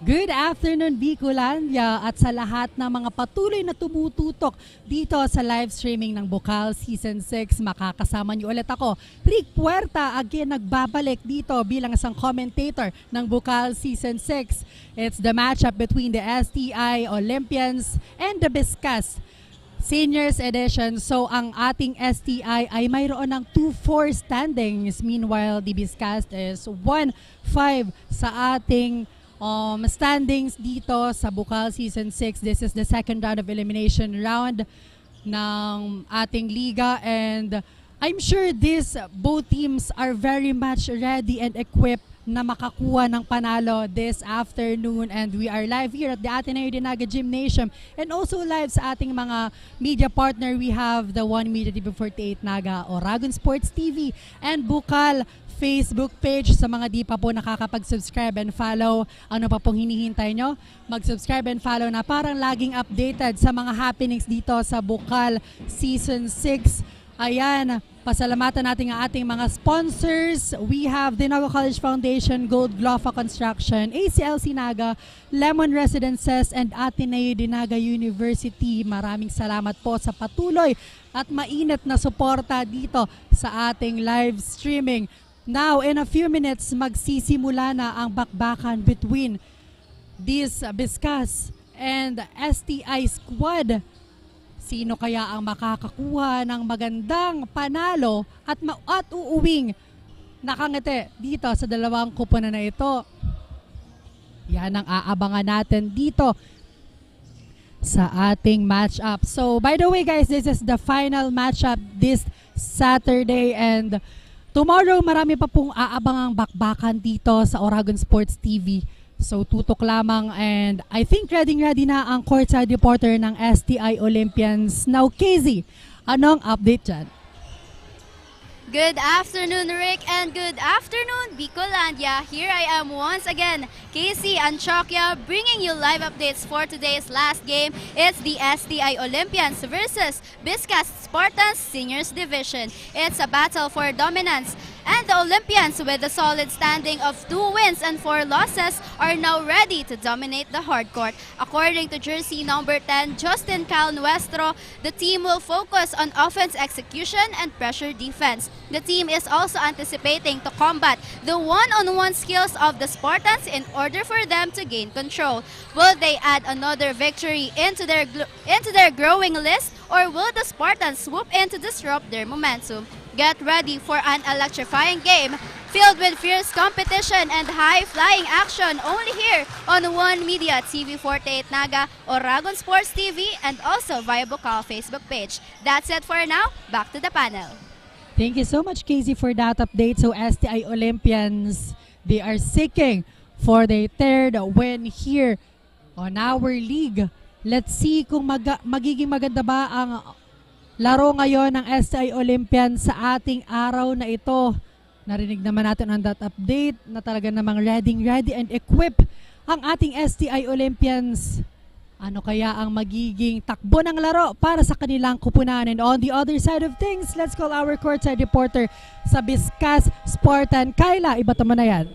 Good afternoon, Bicolandia, at sa lahat ng mga patuloy na tumututok dito sa live streaming ng Bucal Season 6. Makakasama niyo ulit ako, Rick Puerta, again nagbabalik dito bilang isang commentator ng Bucal Season 6. It's the matchup between the STI Olympians and the Biscast Seniors Edition. So ang ating STI ay mayroon ng 2-4 standings. Meanwhile, the Biscast is 1-5 sa ating standings dito sa Bucal Season 6. This is the second round of elimination round ng ating liga, and I'm sure both teams are very much ready and equipped na makakuha ng panalo this afternoon. And we are live here at the Ateneo de Naga Gymnasium and also live sa ating mga media partner. We have the One Media TV48-Naga, Oragon Sports TV, and Bucal Facebook page. Sa mga di pa po nakakapag-subscribe and follow, ano pa pong hinihintay nyo? Mag-subscribe and follow na parang laging updated sa mga happenings dito sa Bucal Season 6. Ayan, pasalamatan natin ang ating mga sponsors. We have the Naga College Foundation, Gold Gloffa Construction, ACLC Naga, Lemon Residences, and Ateneo de Naga University. Maraming salamat po sa patuloy at mainit na suporta dito sa ating live streaming. Now, in a few minutes, magsisimula na ang bakbakan between this Biscast and STI squad. Sino kaya ang makakakuha ng magandang panalo at uuwing nakangiti dito sa dalawang kuponan na ito? Yan ang aabangan natin dito sa ating matchup. So, by the way guys, this is the final matchup this Saturday, and tomorrow, marami pa pong aabangang bakbakan dito sa Oragon Sports TV. So, tutok lamang, and I think ready na ang courtside reporter ng STI Olympians. Now, Casey, anong update dyan? Good afternoon, Rick, and good afternoon, Bicolandia. Here I am once again, Casey Anchoquia, bringing you live updates for today's last game. It's the STI Olympians versus Biscast Spartans Seniors Division. It's a battle for dominance, and the Olympians, with a solid standing of 2 wins and 4 losses, are now ready to dominate the hardcourt. According to jersey number 10, Justin Cal Nuestro, the team will focus on offense execution and pressure defense. The team is also anticipating to combat the one-on-one skills of the Spartans in order for them to gain control. Will they add another victory into their growing list, or will the Spartans swoop in to disrupt their momentum? Get ready for an electrifying game filled with fierce competition and high-flying action only here on One Media TV48-Naga, Oragon Sports TV, and also via Bucal Facebook page. That's it for now. Back to the panel. Thank you so much, Casey, for that update. So, STI Olympians, they are seeking for their third win here on our league. Let's see kung magiging maganda ba ang laro ngayon ng STI Olympians sa ating araw na ito. Narinig naman natin ang that update na talaga namang ready and equipped ang ating STI Olympians. Ano kaya ang magiging takbo ng laro para sa kanilang kupunan? And on the other side of things, let's call our courtside reporter sa Biscast Spartan, Kyla. Iba mo na yan.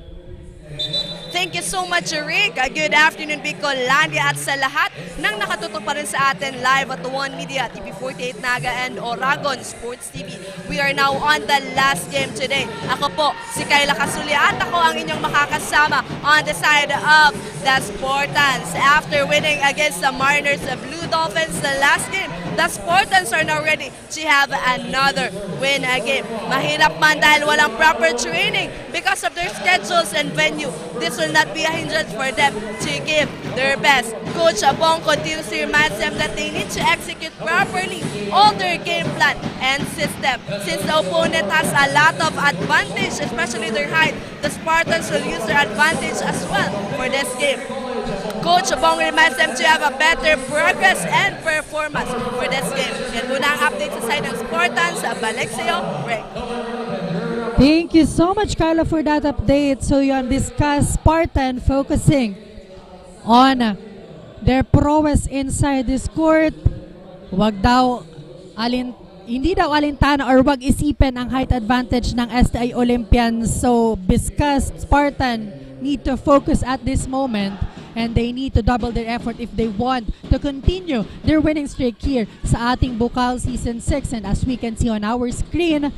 Thank you so much, Rick. Good afternoon, Bicolandia, at sa lahat ng nakatutok pa rin sa atin live at One Media TV48-Naga and Oragon Sports TV. We are now on the last game today. Ako po, si Kyla Casulia, at ako ang inyong makakasama on the side of the Spartans. After winning against the Mariners, the Blue Dolphins, the last game, the Spartans are now ready to have another win game. Mahirap man dahil walang proper training because of their schedules and venue. This will not be a hindrance for them to give their best. Coach Abong continues to remind them that they need to execute properly all their game plan and system. Since the opponent has a lot of advantage, especially their height, the Spartans will use their advantage as well for this game. Coach Abong reminds them to have a better progress and performance for this game. Yan muna ang update sa side ng Spartans. Balik sa iyo, Rick. Thank you so much, Carla, for that update. So yun, Biscast Spartan focusing on their prowess inside this court. Hindi daw alintana or wag isipin ang height advantage ng STI Olympians. So Biscast Spartan need to focus at this moment and they need to double their effort if they want to continue their winning streak here sa ating Bucal Season 6. And as we can see on our screen,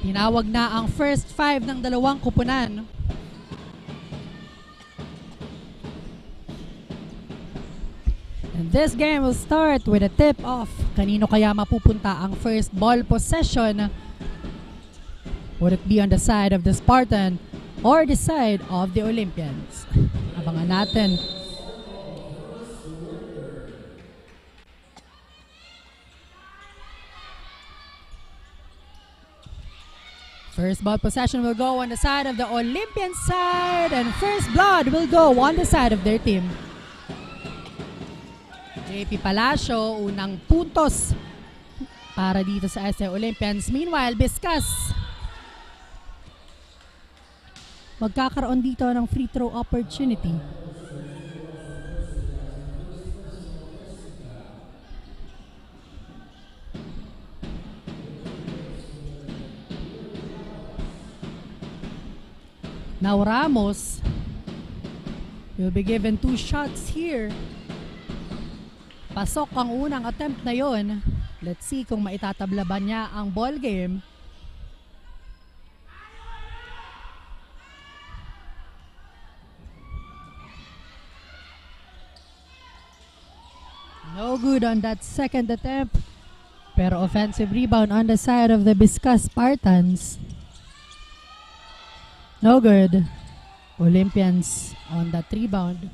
tinawag na ang first 5 ng dalawang kupunan. And this game will start with a tip-off. Kanino kaya mapupunta ang first ball possession? Would it be on the side of the Spartan or the side of the Olympians? Abangan natin. First ball possession will go on the side of the Olympian side, and first blood will go on the side of their team. JP Palacio, unang puntos para dito sa SC Olympians. Meanwhile, Biscast magkakaroon dito ng free throw opportunity. Now Ramos will be given 2 shots here. Pasok ang unang attempt na yon. Let's see kung maitatabla ba niya ang ball game. No good on that second attempt. Pero offensive rebound on the side of the Biscast Spartans. No good. Olympians on that rebound.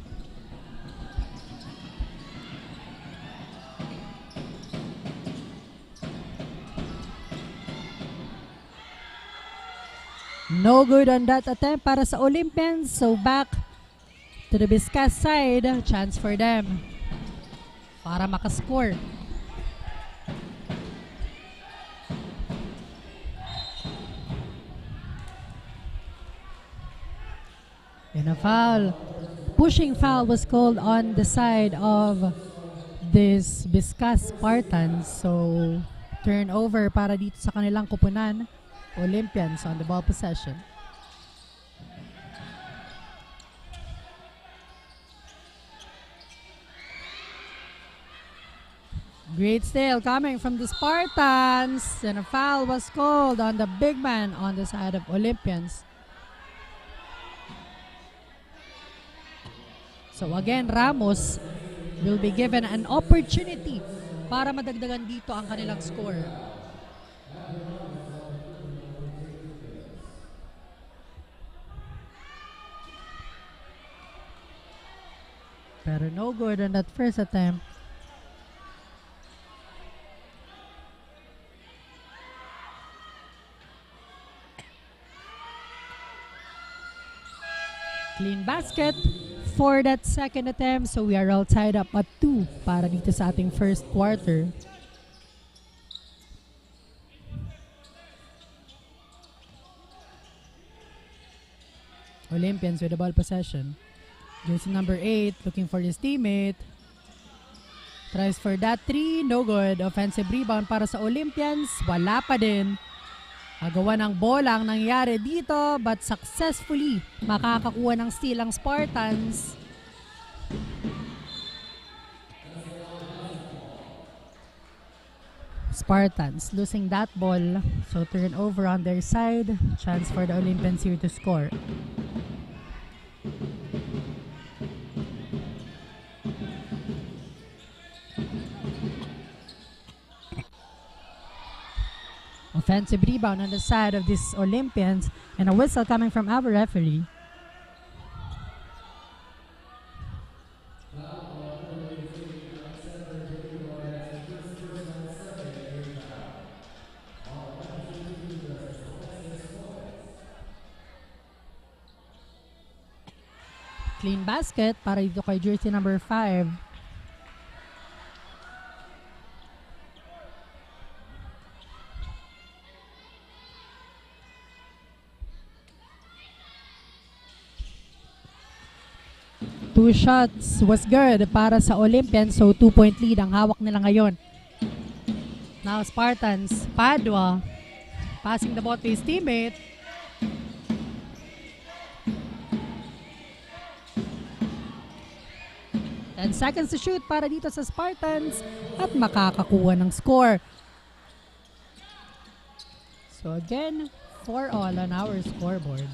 No good on that attempt para sa Olympians. So back to the Biscast side. Chance for them para makascore. And a foul. Pushing foul was called on the side of this Biscast Spartans. So turnover para dito sa kanilang kupunan. Olympians on the ball possession. Great steal coming from the Spartans, and a foul was called on the big man on the side of Olympians. So again, Ramos will be given an opportunity para madagdagan dito ang kanilang score. Pero no good on that first attempt. Clean basket for that second attempt. So we are all tied up at 2 para dito sa ating first quarter. Olympians with the ball possession. Jersey number 8 looking for his teammate. Tries for that 3. No good. Offensive rebound para sa Olympians. Wala pa din. Agawa ng bola ang nangyari dito, but successfully makakakuha ng steal ang Spartans. Spartans losing that ball. So turnover on their side. Chance for the Olympians here to score. Offensive rebound on the side of these Olympians, and a whistle coming from our referee. Clean basket para dito kay jersey number 5. Two shots was good para sa Olympians. So 2-point lead ang hawak nila ngayon. Now Spartans, Padua passing the ball to his teammate. 10 seconds to shoot para dito sa Spartans at makakakuha ng score. So again, 4-all on our scoreboard.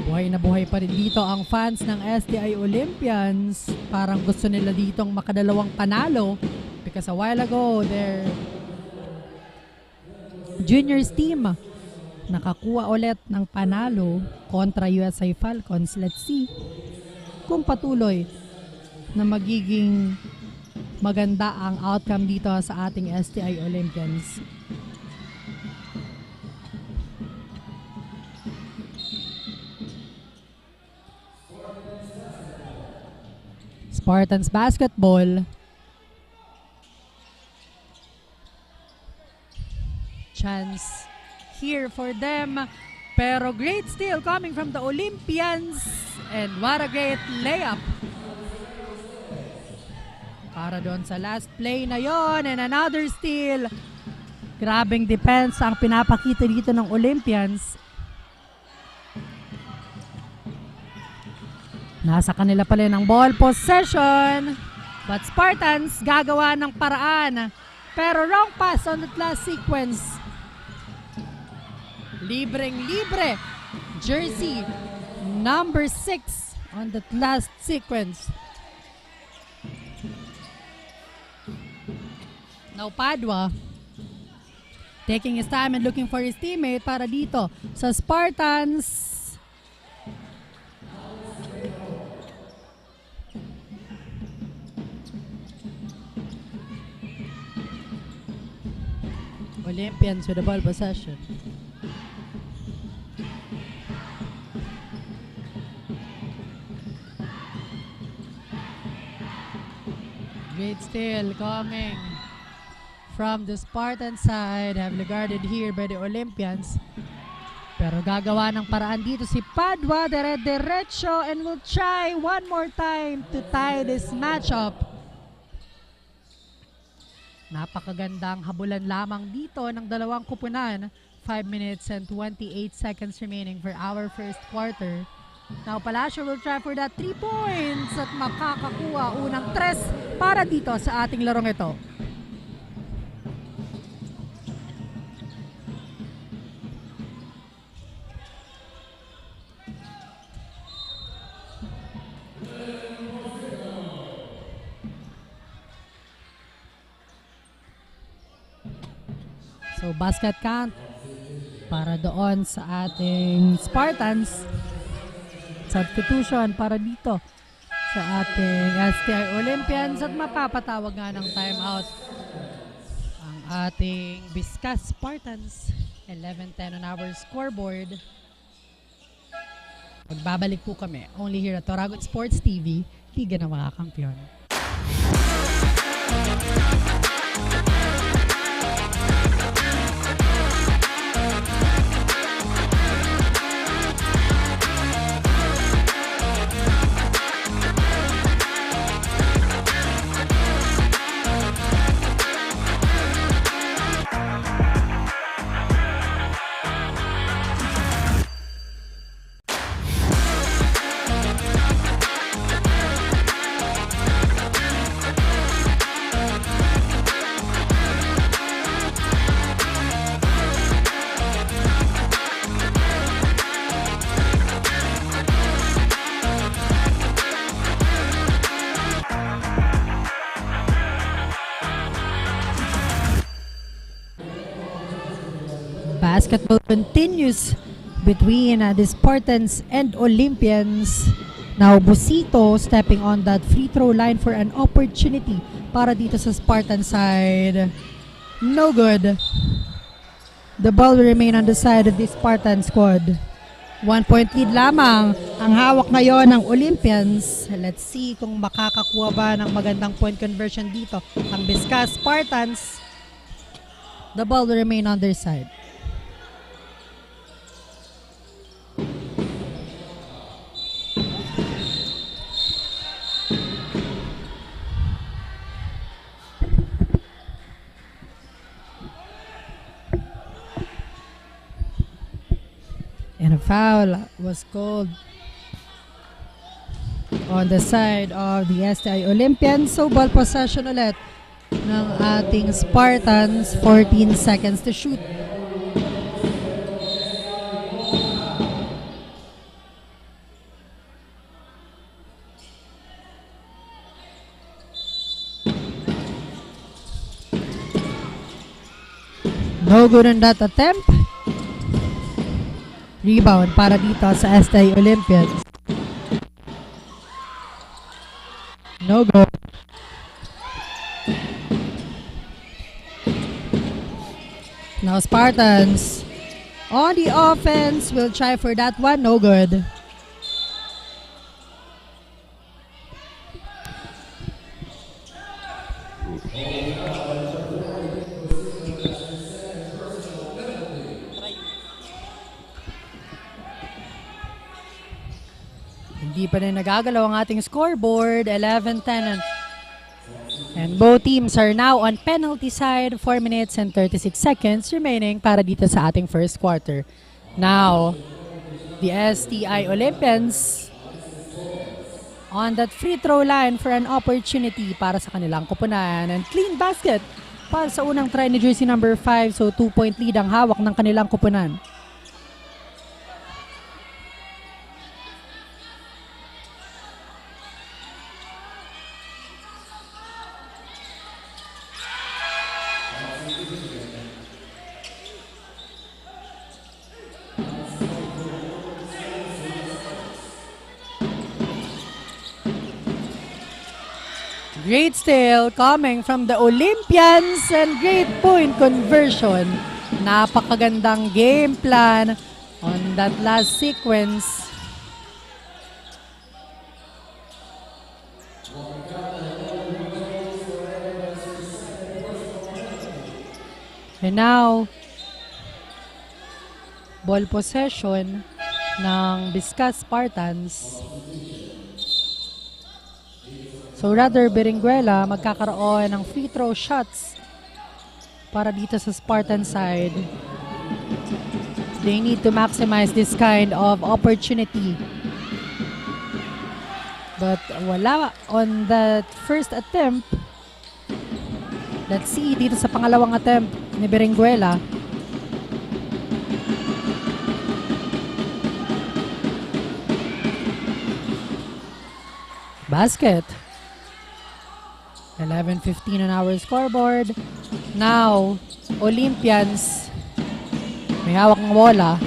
Buhay na buhay pa rin dito ang fans ng STI Olympians. Parang gusto nila ditong makadalawang panalo because a while ago their juniors team nakakuha ulit ng panalo kontra USA Falcons. Let's see kung patuloy na magiging maganda ang outcome dito sa ating STI Olympians. Spartans basketball. Chance here for them. Pero great steal coming from the Olympians. And what a great layup. Para doon sa last play na yon. And another steal. Grabing defense ang pinapakita dito ng Olympians. Nasa kanila pala ng ball possession. But Spartans gagawa ng paraan. Pero wrong pass on that last sequence. Libreng-libre. Jersey number 6 on that last sequence. Now Padua taking his time and looking for his teammate para dito sa Spartans. Olympians with the ball possession. Great steal coming from the Spartan side, heavily guarded here by the Olympians. Pero gagawa ng paraan dito si Padua, dire-diretso, and will try one more time to tie this matchup. Napakagandang habulan lamang dito ng dalawang kupunan. 5 minutes and 28 seconds remaining for our first quarter. Now Palacio will try for that 3 points at makakakuha unang 3 para dito sa ating larong ito. So basket count para doon sa ating Spartans. Substitution para dito sa ating STI Olympians at mapapatawag nga ng timeout ang ating Biscast Spartans. 11-10 on our scoreboard. Magbabalik po kami only here at Oragon Sports TV, Liga ng mga Kampiyon. Basketball continues between the Spartans and Olympians. Now Busito stepping on that free throw line for an opportunity para dito sa Spartan side. No good. The ball will remain on the side of the Spartan squad. 1-point lead lamang ang hawak ngayon ng Olympians. Let's see kung makakakuha ba ng magandang point conversion dito ang Biscast Spartans. The ball will remain on their side. And a foul was called on the side of the STI Olympians. So ball possession ulit ng ating Spartans. 14 seconds to shoot. No good on that attempt. Rebound para dito sa STI Olympians. No good. Now Spartans on the offense will try for that one. No good. Hindi pa rin nagagalaw ang ating scoreboard. 11-10. And both teams are now on penalty side. 4 minutes and 36 seconds remaining para dito sa ating first quarter. Now, the STI Olympians on that free throw line for an opportunity para sa kanilang kupunan. And clean basket para sa unang try ni jersey number 5. So 2-point lead ang hawak ng kanilang kupunan. Great steal coming from the Olympians and great point conversion. Napakagandang game plan on that last sequence. And now, ball possession ng Biscast Spartans. So rather, Berenguela magkakaroon ng free throw shots para dito sa Spartan side. They need to maximize this kind of opportunity. But wala on that first attempt. Let's see dito sa pangalawang attempt ni Berenguela. Basket. 11:15 on our scoreboard. Now, Olympians may hawak ng bola.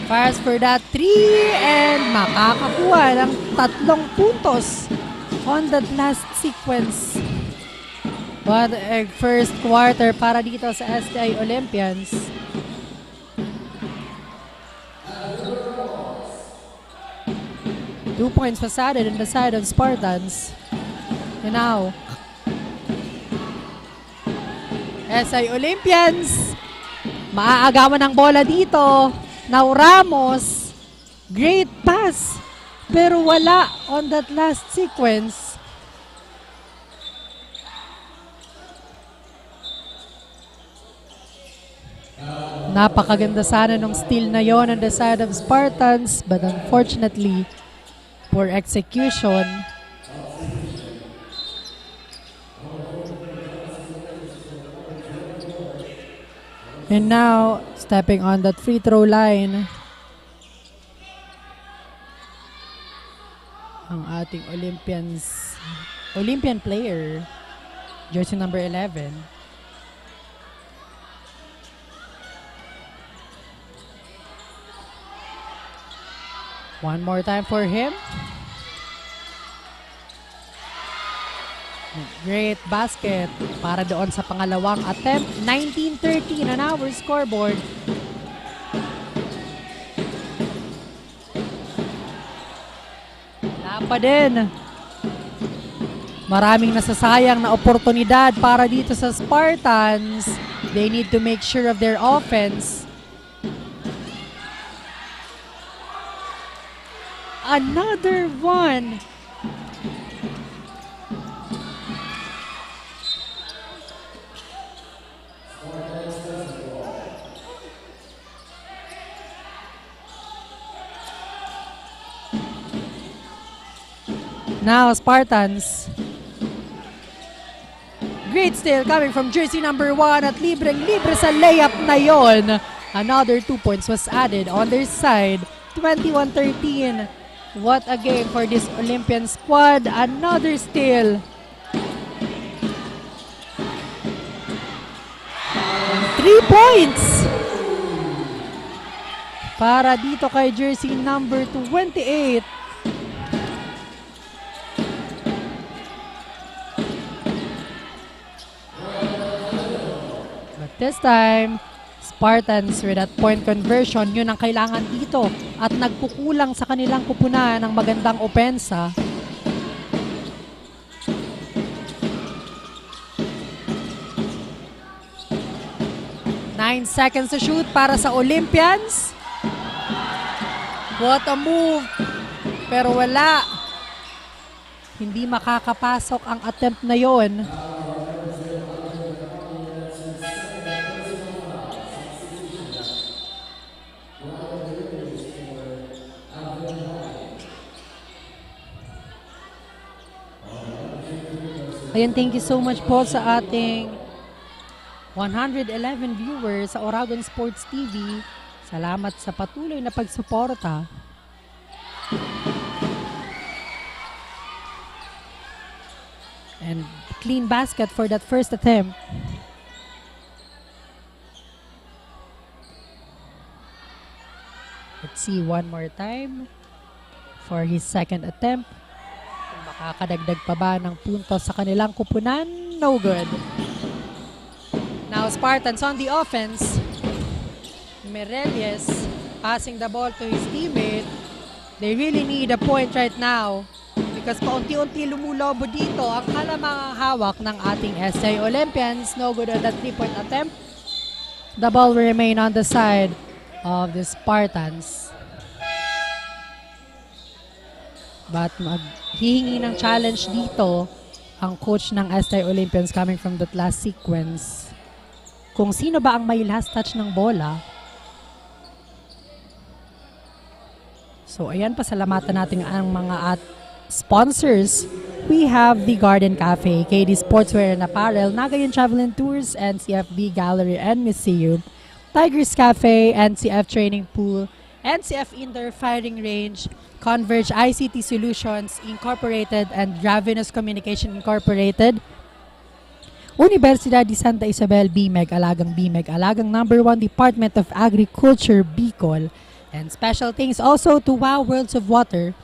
Fires for that 3 and makakakuha ng 3 puntos on that last sequence. What a first quarter para dito sa STI Olympians. Two points was added on the side of Spartans. And now, SI Olympians, maaagawan ng bola dito. Now Ramos, great pass, pero wala on that last sequence. Napakaganda sana nung steal na yon on the side of Spartans, but unfortunately, poor execution. And now, stepping on that free throw line, ang ating Olympian player, jersey number 11. One more time for him. Great basket para doon sa pangalawang attempt. 19-13 on our scoreboard. Wala pa din. Maraming nasasayang na oportunidad para dito sa Spartans. They need to make sure of their offense. Another one. Now, Spartans. Great steal coming from jersey number 1 at libreng-libre sa layup na yon. Another 2 points was added on their side. 21-13. What a game for this Olympian squad. Another steal. 3 points para dito kay jersey number 28. But this time, Spartans with that point conversion, yun ang kailangan dito. At nagkukulang sa kanilang kupunan ng magandang opensa. Nine seconds to shoot para sa Olympians. What a move. Pero wala. Hindi makakapasok ang attempt na yon. Ayan, thank you so much po sa ating 111 viewers sa Oragon Sports TV. Salamat sa patuloy na pagsuporta. And clean basket for that first attempt. Let's see one more time for his second attempt. Makakadagdag pa ba ng puntos sa kanilang kupunan? No good. Now Spartans on the offense. Merelies passing the ball to his teammate. They really need a point right now because paunti-unti lumulobo dito ang kalamang hawak ng ating SA Olympians. No good on that 3-point attempt. The ball will remain on the side of the Spartans. But maghihingi ng challenge dito ang coach ng SA Olympians coming from that last sequence. Kung sino ba ang may last touch ng bola. So ayan, pasalamatan natin ang mga sponsors. We have the Garden Café, KD Sportswear Apparel, Naga Travel and Tours, NCF V Gallery and Museum, Tigers Café, NCF Training Pool, NCF Indoor Firing Range, Converge ICT Solutions Incorporated and Ravenous Communication Incorporated, Unibersidad de Sta Isabel, BMEG, Alagang number 1 Department of Agriculture, Bicol, and special thanks also to Wow Worlds of Water,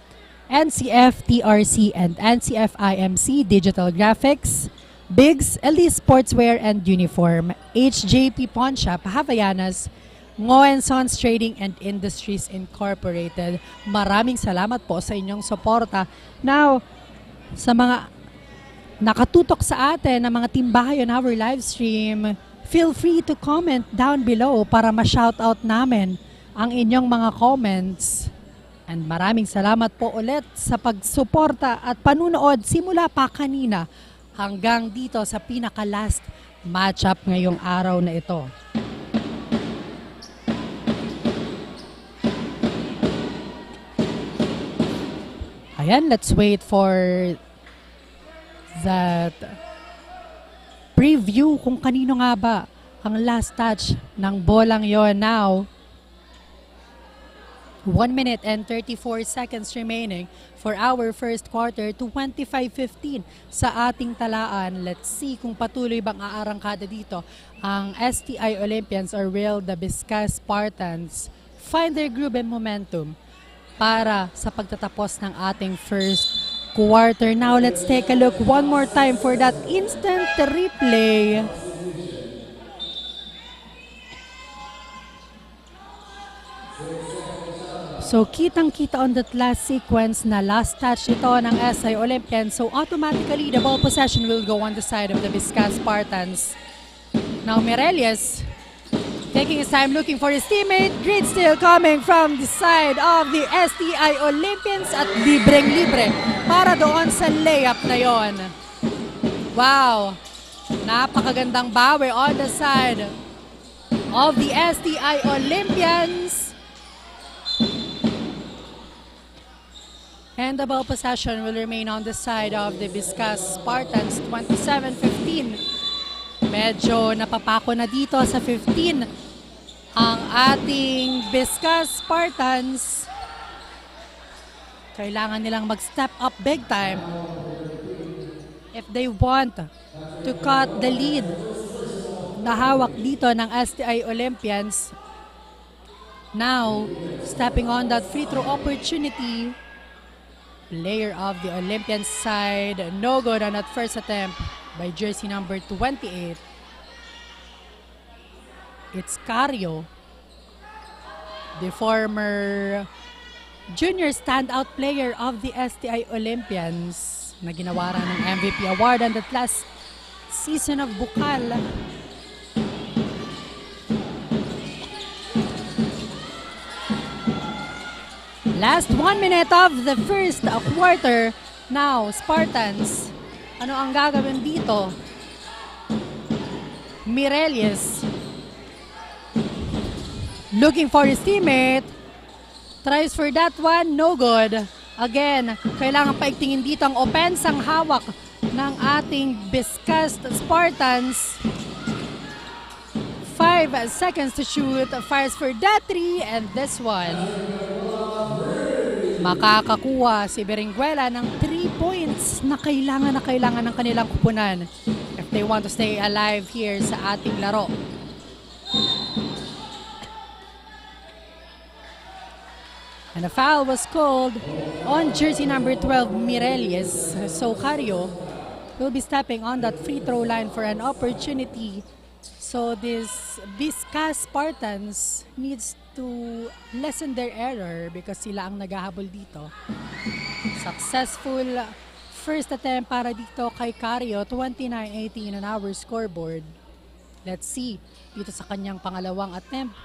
NCF TRC and NCF IMC Digital Graphics, Bigs, Elite Sportswear and Uniform, HJP Pawn Shop, Havaianas, Ngo & Sons Trading and Industries Incorporated. Maraming salamat po sa inyong suporta. Now, sa mga nakatutok sa atin na mga timbahay on our live stream, feel free to comment down below para ma-shoutout namin ang inyong mga comments. And maraming salamat po ulit sa pagsuporta at panunood simula pa kanina hanggang dito sa pinaka-last matchup ngayong araw na ito. Ayan, let's wait for that preview kung kanino nga ba ang last touch ng bolang yon. Now, 1 minute and 34 seconds remaining for our first quarter, 25-15 sa ating talaan. Let's see kung patuloy bang aarangkada dito ang STI Olympians or the Biscast Spartans. Find their groove and momentum para sa pagtatapos ng ating first quarter. Now, let's take a look one more time for that instant replay. So, kitang-kita on that last sequence na last touch ito ng SI Olympians. So, automatically, the ball possession will go on the side of the Biscast Spartans. Now, Merelies taking his time looking for his teammate. Great steal coming from the side of the STI Olympians at libreng-libre para doon sa layup na yon. Wow! Napakagandang bawi on the side of the STI Olympians. And the ball possession will remain on the side of the Biscast Spartans, 27-15. Medyo napapako na dito sa 15 ang ating Biscast Spartans. Kailangan nilang mag-step up big time if they want to cut the lead na hawak dito ng STI Olympians. Now, stepping on that free throw opportunity, player of the Olympian side, no good on that first attempt by jersey number 28. It's Cario, the former junior standout player of the STI Olympians na ginawaran ng MVP award on that last season of Bucal. Last 1 minute of the first quarter. Now, Spartans, ano ang gagawin dito? Mireles, looking for his teammate. Tries for that one, no good. Again, kailangan paigtingin dito ang opensang hawak ng ating Biscast Spartans. 5 seconds to shoot. Fires for that 3, and this one, makakakuha si Berenguela ng 3 points na kailangan ng kanilang kupunan if they want to stay alive here sa ating laro. And a foul was called on jersey number 12, Mireles. So Cario will be stepping on that free throw line for an opportunity. So this Biscast Spartans needs to lessen their error because sila ang naghahabol dito. Successful first attempt para dito kay Cario, 29-18 on our scoreboard. Let's see dito sa kanyang pangalawang attempt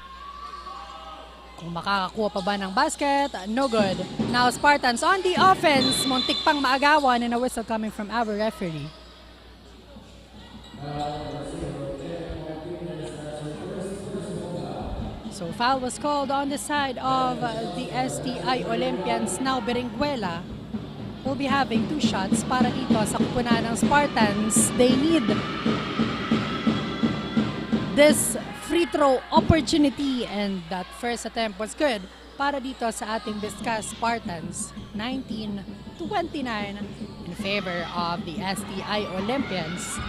kung makakakuha pa ba ng basket. No good. Now Spartans on the offense, muntik pang maagawan, and a whistle coming from our referee. So foul was called on the side of the STI Olympians. Now Berenguela will be having 2 shots para dito sa kupunan ng Spartans. They need this free throw opportunity, and that first attempt was good para dito sa ating Biscast Spartans. 19-29 in favor of the STI Olympians.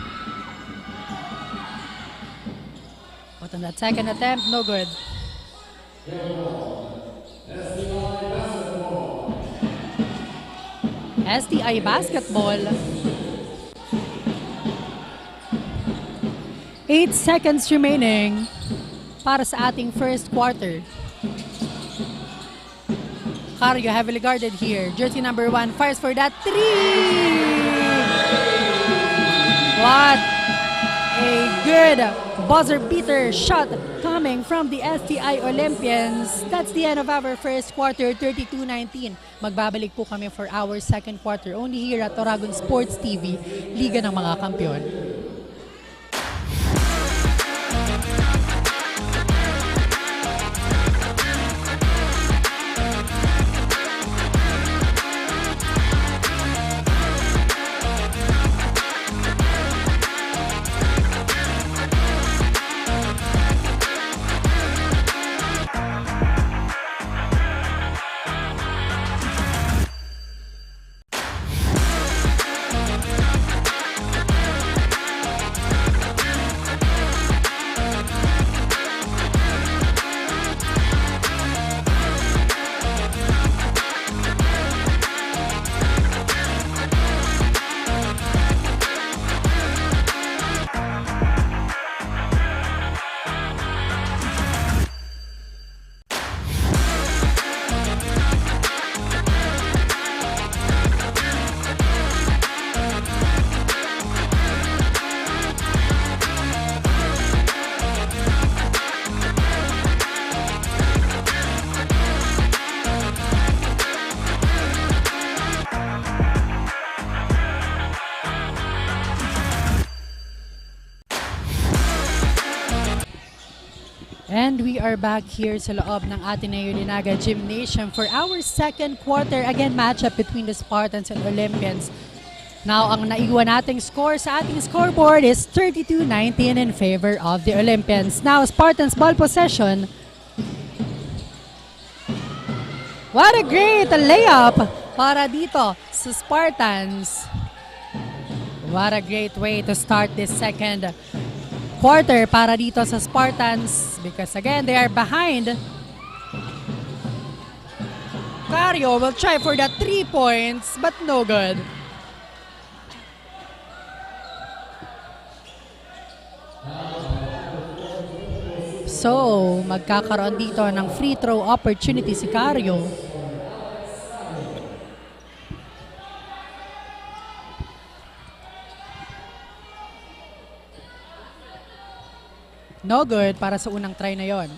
But on that second attempt, no good. STI basketball. 8 seconds remaining para sa ating first quarter. Cario heavily guarded here. Jersey number 1 fires for that 3! What a good buzzer beater shot coming from the STI Olympians. That's the end of our first quarter, 32-19. Magbabalik po kami for our second quarter only here at Oragon Sports TV, Liga ng mga Kampiyon. And we are back here sa loob ng Ateneo Naga Gymnasium for our second quarter. Again, matchup between the Spartans and Olympians. Now, ang naiwan nating score sa ating scoreboard is 32-19 in favor of the Olympians. Now, Spartans ball possession. What a great layup para dito sa Spartans. What a great way to start this second quarter para dito sa Spartans because again, they are behind. Cario will try for the 3 points but no good. So, magkakaroon dito ng free throw opportunity si Cario. No good para sa unang try na yon.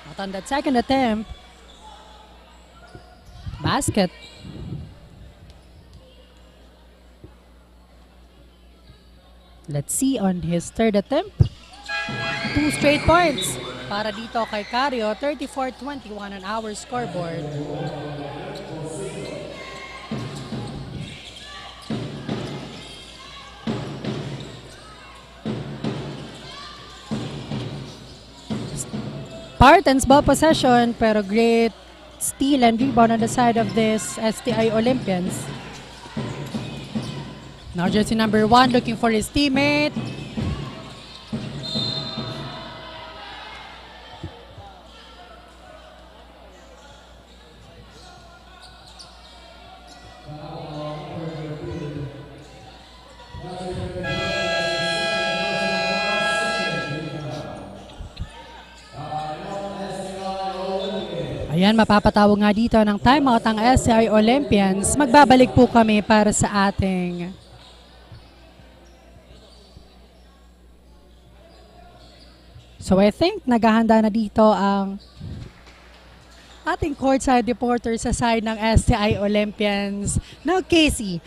At on that second attempt, basket. Let's see on his third attempt. 2 straight points para dito kay Cario, 34-21 on our scoreboard. Spartans ball possession pero great steal and rebound on the side of this STI Olympians. Now jersey number 1 looking for his teammate. Ayan, mapapatawag nga dito ng timeout ang SCI Olympians. Magbabalik po kami para sa ating So I think naghahanda na dito ang ating courtside reporter sa side ng SCI Olympians. Now Casey,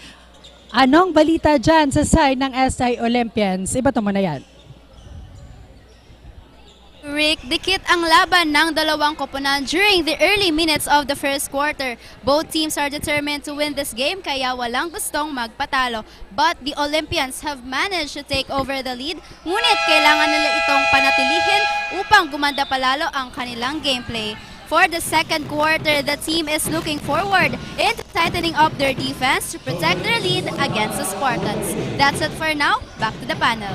anong balita dyan sa side ng SCI Olympians? Iba mo na yan. Rick, dikit ang laban ng dalawang koponan during the early minutes of the first quarter. Both teams are determined to win this game kaya walang gustong magpatalo. But the Olympians have managed to take over the lead, ngunit kailangan nila itong panatilihin upang gumanda palalo ang kanilang gameplay. For the second quarter, the team is looking forward into tightening up their defense to protect their lead against the Spartans. That's it for now. Back to the panel.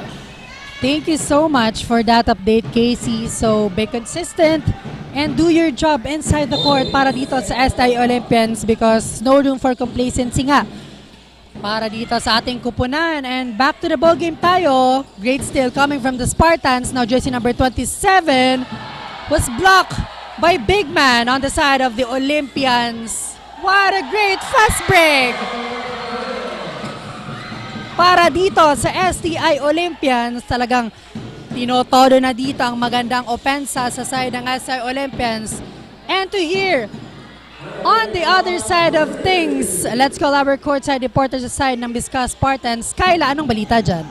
Thank you so much for that update, Casey. So, be consistent and do your job inside the court para dito sa STI Olympians because no room for complacency nga para dito sa ating kupunan. And back to the ball game tayo. Great steal coming from the Spartans. Now, jersey number 27 was blocked by big man on the side of the Olympians. What a great fast break! Para dito sa STI Olympians, talagang tinotodo na dito ang magandang opensa sa side ng STI Olympians. And to hear on the other side of things, let's call our courtside reporter sa side ng Biscast Spartans. Kyla, anong balita dyan?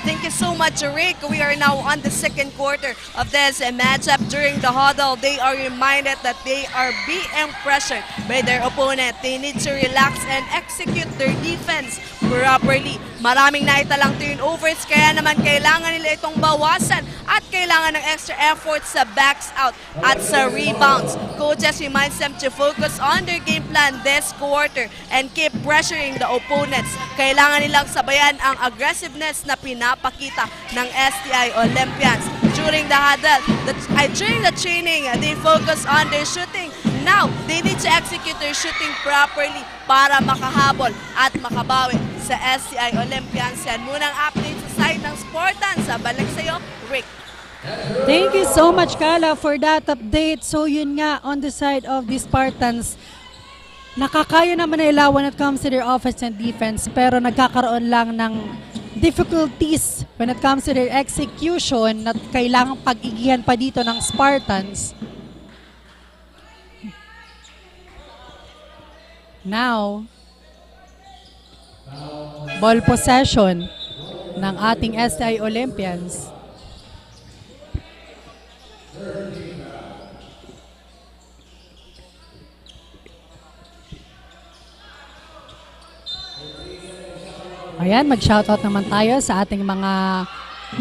Thank you so much, Rick. We are now on the second quarter of this matchup. During the huddle, they are reminded that they are being pressured by their opponent. They need to relax and execute their defense properly. Maraming naitalang turnovers, kaya naman kailangan nila itong bawasan at kailangan ng extra effort sa backs out at sa rebounds. Coaches reminds them to focus on their game plan this quarter and keep pressuring the opponents. Kailangan nilang sabayan ang aggressiveness na pinapakita ng STI Olympians. During the huddle, during the training, they focus on their shooting. Now, they need to execute their shooting properly para makahabol at makabawi sa STI Olympians. Yan munang update sa side ng Spartans. Balik sa'yo, Rick. Thank you so much, Kala, for that update. So yun nga, on the side of the Spartans, nakakaya naman nila when it comes to their offense and defense, pero nagkakaroon lang ng difficulties when it comes to their execution na kailangang pag-igihan pa dito ng Spartans. Now, ball possession ng ating STI Olympians. Ayan, mag-shoutout naman tayo sa ating mga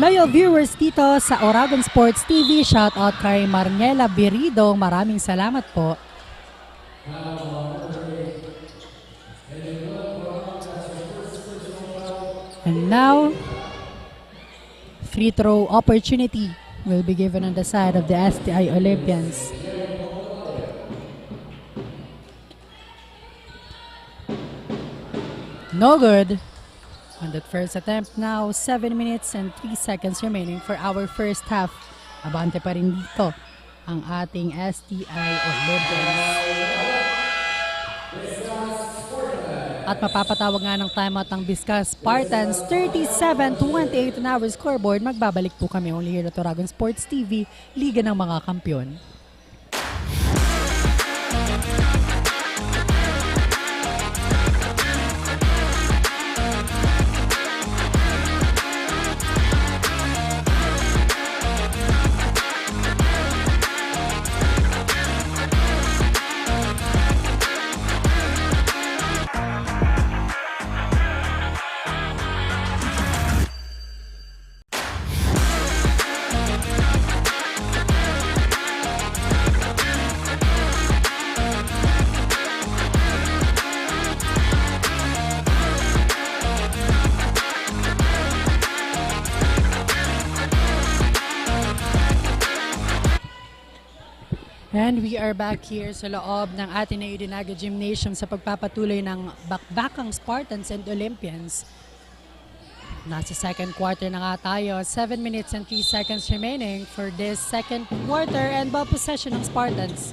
loyal viewers dito sa Oragon Sports TV. Shoutout kay Marniela Birido. Maraming salamat po. And now, free throw opportunity will be given on the side of the STI Olympians. No good. On that first attempt now, 7 minutes and 3 seconds remaining for our first half. Abante pa rin dito ang ating STI Olympians. At mapapatawag nga ng timeout ang Biscast Spartans. 37-28 on our scoreboard. Magbabalik po kami only here at Oragon Sports TV, Liga ng mga Kampiyon. And we are back here sa loob ng Ateneo ADNU Gymnasium sa pagpapatuloy ng bakbakang Spartans and Olympians. Nasa second quarter na nga tayo. 7 minutes and 3 seconds remaining for this second quarter and ball possession ng Spartans.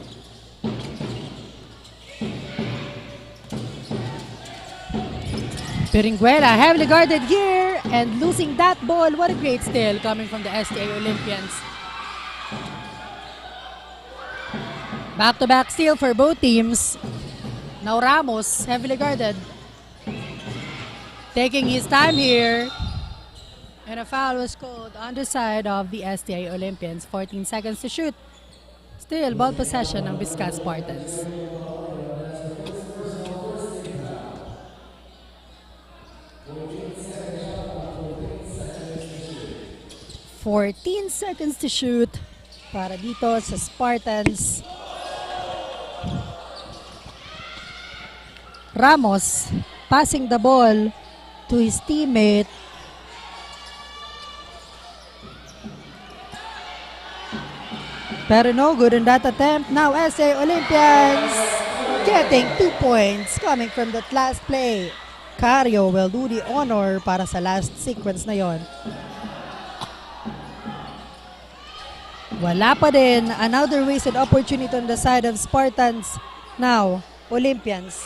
Piringuela heavily guarded here and losing that ball. What a great steal coming from the STA Olympians. Back-to-back steal for both teams. Now Ramos, heavily guarded. Taking his time here. And a foul was called on the side of the STA Olympians. 14 seconds to shoot. Still ball possession ng Biscast Spartans. $14 to shoot para dito sa Spartans. Ramos passing the ball to his teammate. Pero no good in that attempt. Now SA Olympians getting 2 points coming from that last play. Cario will do the honor para sa last sequence na yon. Wala pa din. Another wasted opportunity on the side of Spartans. Now, Olympians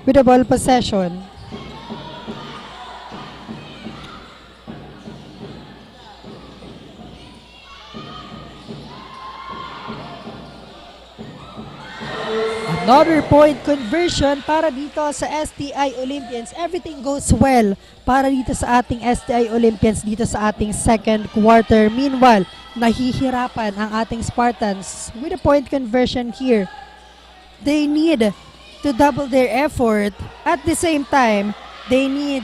with the ball possession. Another point conversion para dito sa STI Olympians. Everything goes well para dito sa ating STI Olympians dito sa ating second quarter. Meanwhile, nahihirapan ang ating Spartans with a point conversion here. They need to double their effort. At the same time, they need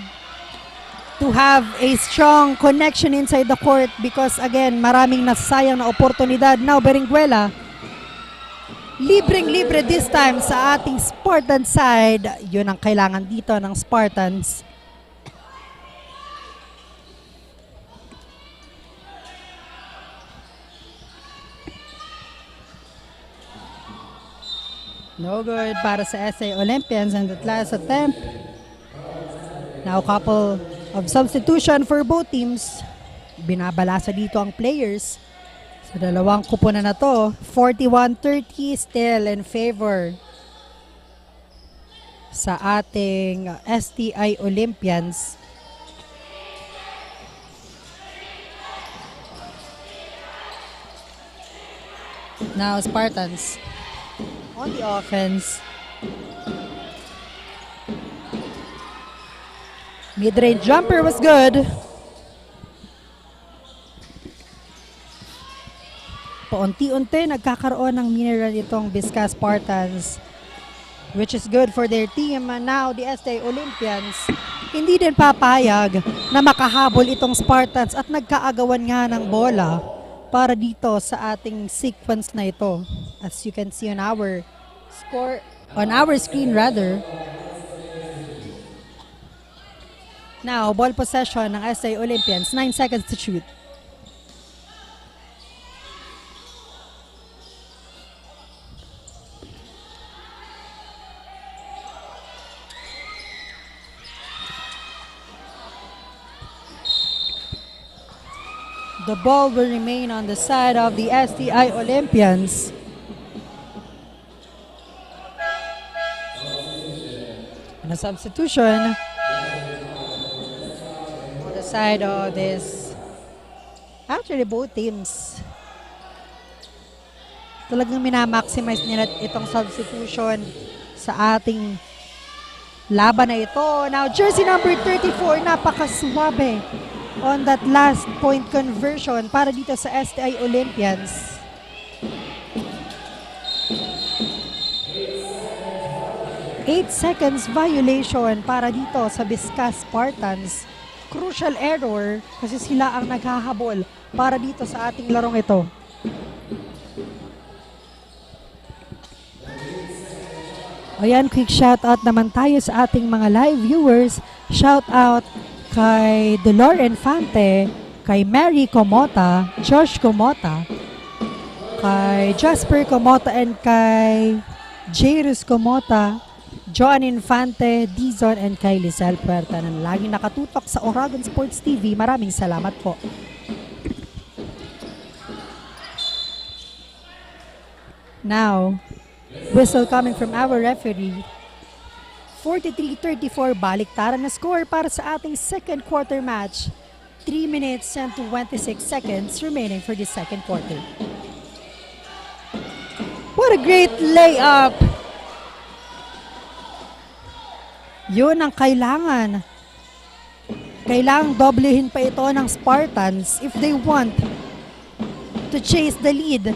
to have a strong connection inside the court because again, maraming nasayang na oportunidad. Now, Berenguela, libreng-libre this time sa ating Spartan side. Yun ang kailangan dito ng Spartans. No good para sa SA Olympians and that last attempt. Now couple of substitution for both teams. Binabalasa dito ang players. Sa dalawang kupunan na to, 41-30 still in favor sa ating STI Olympians. Now Spartans on the offense. Mid-range jumper was good. Paunti-unti nagkakaroon ng mineral itong Biscast Spartans, which is good for their team. Now the STI Olympians hindi din papayag na makahabol itong Spartans at nagkaagawan nga ng bola para dito sa ating sequence na ito. As you can see on our screen rather. Now, ball possession ng STI Olympians, 9 seconds to shoot. The ball will remain on the side of the STI Olympians. And a substitution on the side of this. Actually, both teams. Talagang minamaximize nila itong substitution sa ating laban na ito. Now, jersey number 34, napakaswabe on that last point conversion para dito sa STI Olympians. Eight seconds violation para dito sa Biscast Spartans. Crucial error kasi sila ang naghahabol para dito sa ating larong ito. Ayan, quick shoutout naman tayo sa ating mga live viewers. Shoutout kay Dolor Infante, kay Mary Comota, Josh Comota, kay Jasper Comota, and kay Jairus Comota, John Infante, Dizon, and kay Lizelle Puerta na laging nakatutok sa Oragon Sports TV. Maraming salamat po. Now, whistle coming from our referee. 43-34, baliktaran na score para sa ating second quarter match. 3 minutes and 26 seconds remaining for the second quarter. What a great layup! Yun ang kailangan. Kailangang doblehin pa ito ng Spartans if they want to chase the lead.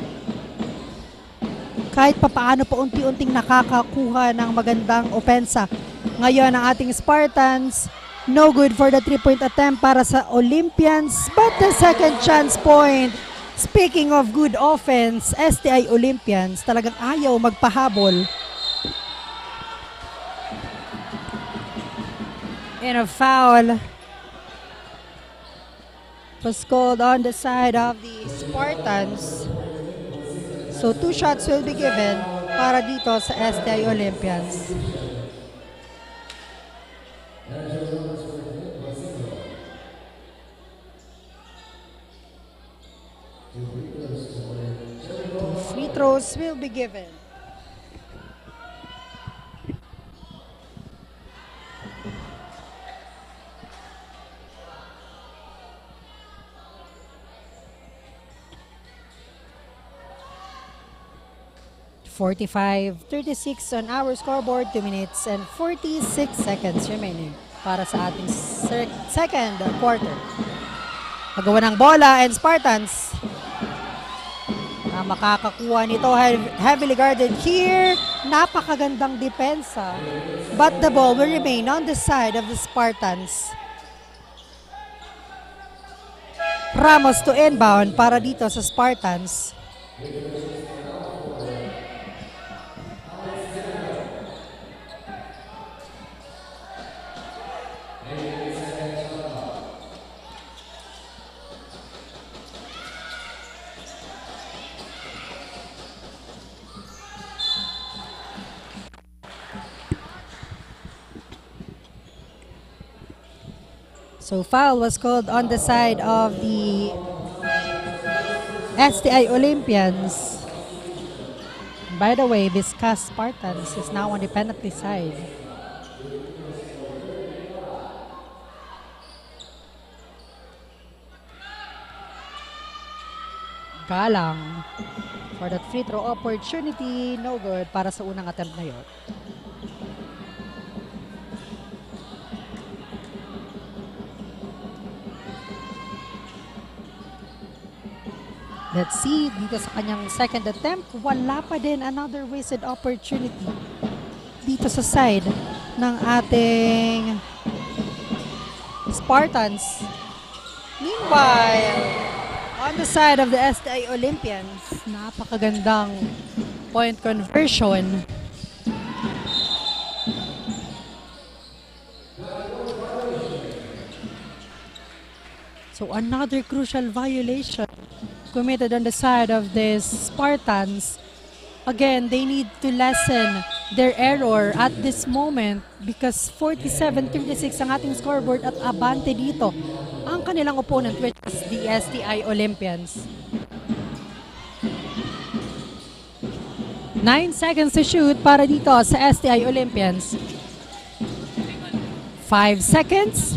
Kahit papaano pa unti-unting nakakakuha ng magandang opensa. Ngayon ang ating Spartans, no good for the 3-point attempt para sa Olympians, but the second chance point. Speaking of good offense, STI Olympians talagang ayaw magpahabol. And a foul was called on the side of the Spartans. So 2 shots will be given para dito sa STI Olympians. Free throws will be given. (45-36) on our scoreboard, 2 minutes and 46 seconds remaining para sa ating second quarter. Magawa ng bola and Spartans na makakakuha nito, heavily guarded here. Napakagandang depensa, but the ball will remain on the side of the Spartans. Ramos to inbound para dito sa Spartans. So foul was called on the side of the STI Olympians. By the way, Biscast Spartans is now on the penalty side. Kalang for that free throw opportunity. No good para sa unang attempt na yun. Let's see, dito sa kanyang second attempt, wala pa din, another wasted opportunity dito sa side ng ating Spartans. Meanwhile, on the side of the STI Olympians, napakagandang point conversion. So another crucial violation committed on the side of these Spartans. Again, they need to lessen their error at this moment because 47-36 ang ating scoreboard at abante dito ang kanilang opponent, which is the STI Olympians. 9 seconds to shoot para dito sa STI Olympians. 5 seconds.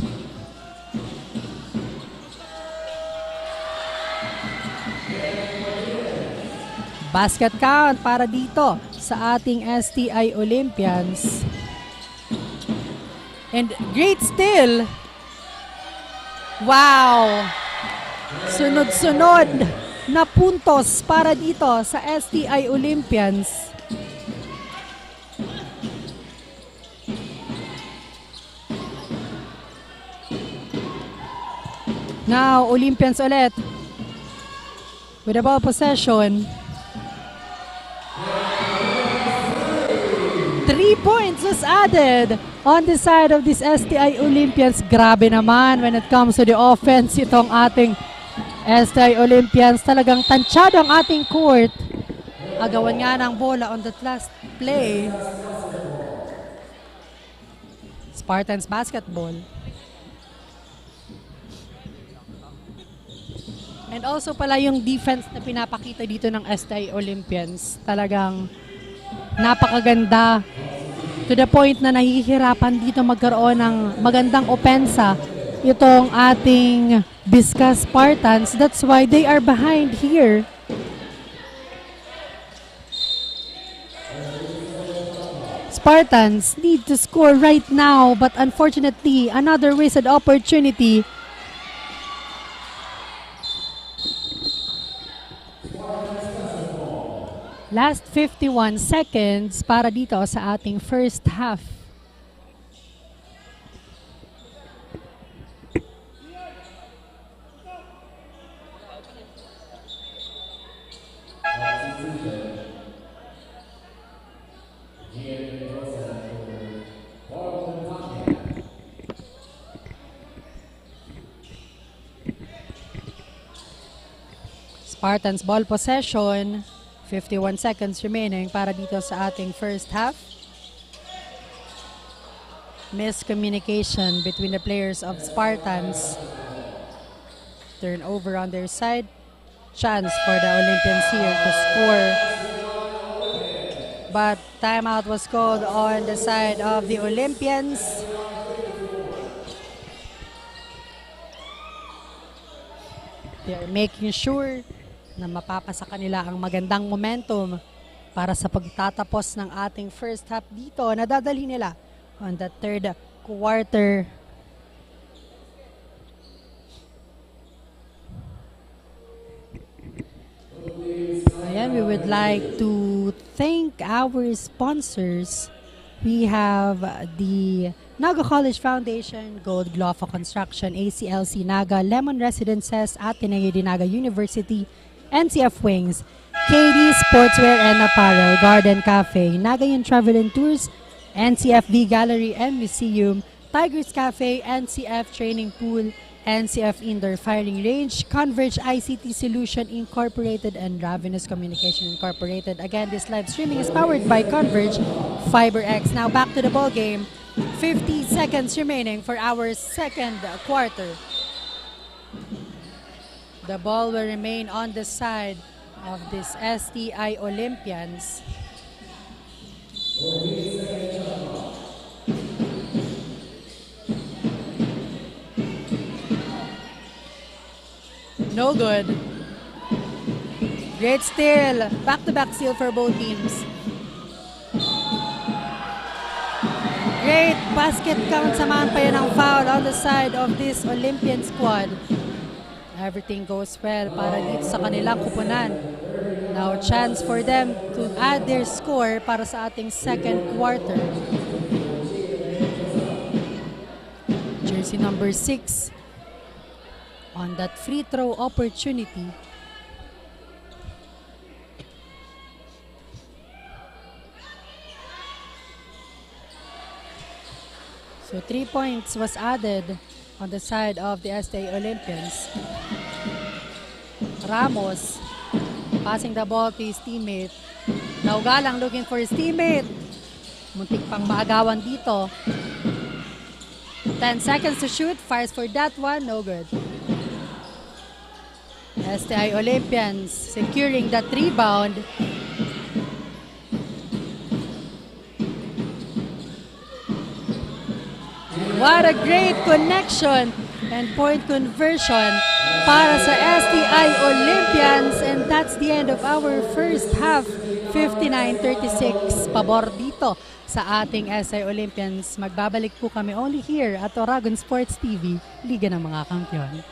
Basket count para dito sa ating STI Olympians. And great steal. Wow! Sunod-sunod na puntos para dito sa STI Olympians. Now, Olympians ulit with the ball possession. 3 points was added on the side of this STI Olympians. Grabe naman when it comes to the offense itong ating STI Olympians. Talagang tansyado ang ating court. Agawan nga ng bola on that last play. Spartans basketball. And also pala yung defense na pinapakita dito ng STI Olympians. Talagang napakaganda to the point na nahihirapan dito magkaroon ng magandang opensa itong ating Biscast Spartans. That's why they are behind here. Spartans need to score right now, but unfortunately, another wasted opportunity. Last 51 seconds para dito sa ating first half. Spartans ball possession. 51 seconds remaining para dito sa ating first half. Miscommunication between the players of Spartans. Turnover on their side. Chance for the Olympians here to score. But timeout was called on the side of the Olympians. They are making sure na mapapasa kanila ang magandang momentum para sa pagtatapos ng ating first half dito na dadalhin nila on the third quarter. Ayan, we would like to thank our sponsors. We have the Naga College Foundation, Gold Gloffa Construction, ACLC Naga, Lemon Residences, Ateneo de Naga University, NCF Wings, KD Sportswear and Apparel, Garden Café, Nagayan Travel and Tours, NCF V Gallery and Museum, Tigers Café, NCF Training Pool, NCF Indoor Firing Range, Converge ICT Solution Incorporated, and Ravenous Communication Incorporated. Again, this live streaming is powered by Converge, FiberX. Now back to the ball game. 50 seconds remaining for our second quarter. The ball will remain on the side of this STI Olympians. No good. Great steal. Back-to-back steal for both teams. Great basket count. Samahan pa yan ng foul on the side of this Olympian squad. Everything goes well para dito sa kanilang kupunan. Now chance for them to add their score para sa ating second quarter. Jersey number 6 on that free throw opportunity. So 3 points was added on the side of the STA Olympians. Ramos passing the ball to his teammate. Naugalang looking for his teammate. Muntik pang maagawan dito. 10 seconds to shoot. Fires for that one. No good. STI Olympians securing that rebound. What a great connection and point conversion para sa STI Olympians, and that's the end of our first half. 59-36 pabor dito sa ating STI Olympians. Magbabalik po kami only here at Oragon Sports TV, Liga ng mga Kampiyon.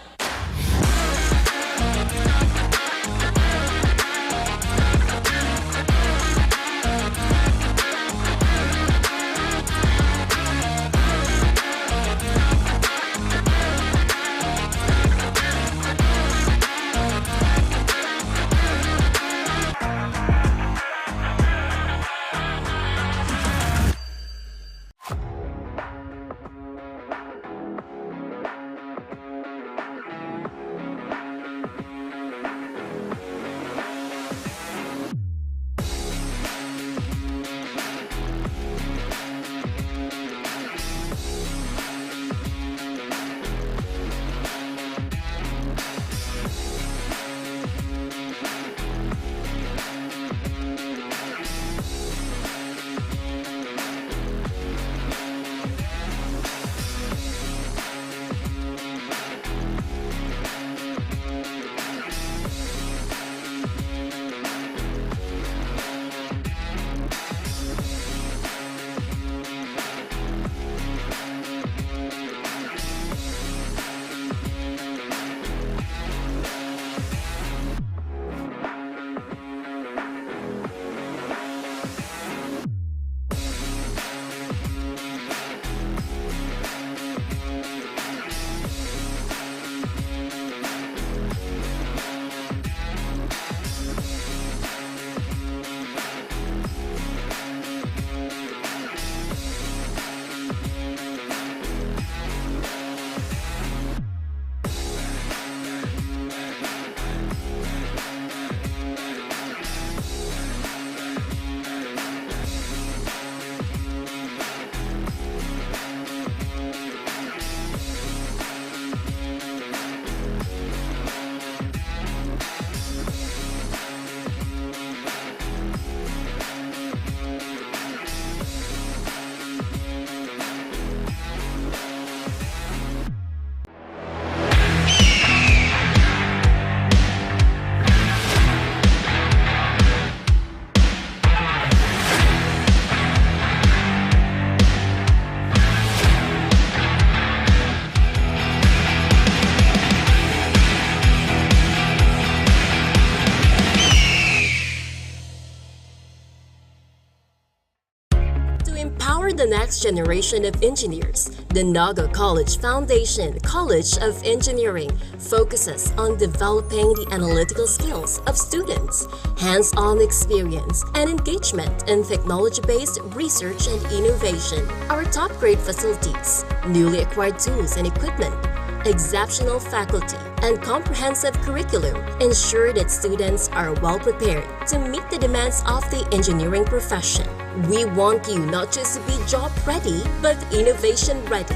The next generation of engineers, the Naga College Foundation College of Engineering focuses on developing the analytical skills of students, hands-on experience, and engagement in technology-based research and innovation. Our top-grade facilities, newly acquired tools and equipment, exceptional faculty, and comprehensive curriculum ensure that students are well prepared to meet the demands of the engineering profession. We want you not just to be job ready, but innovation ready.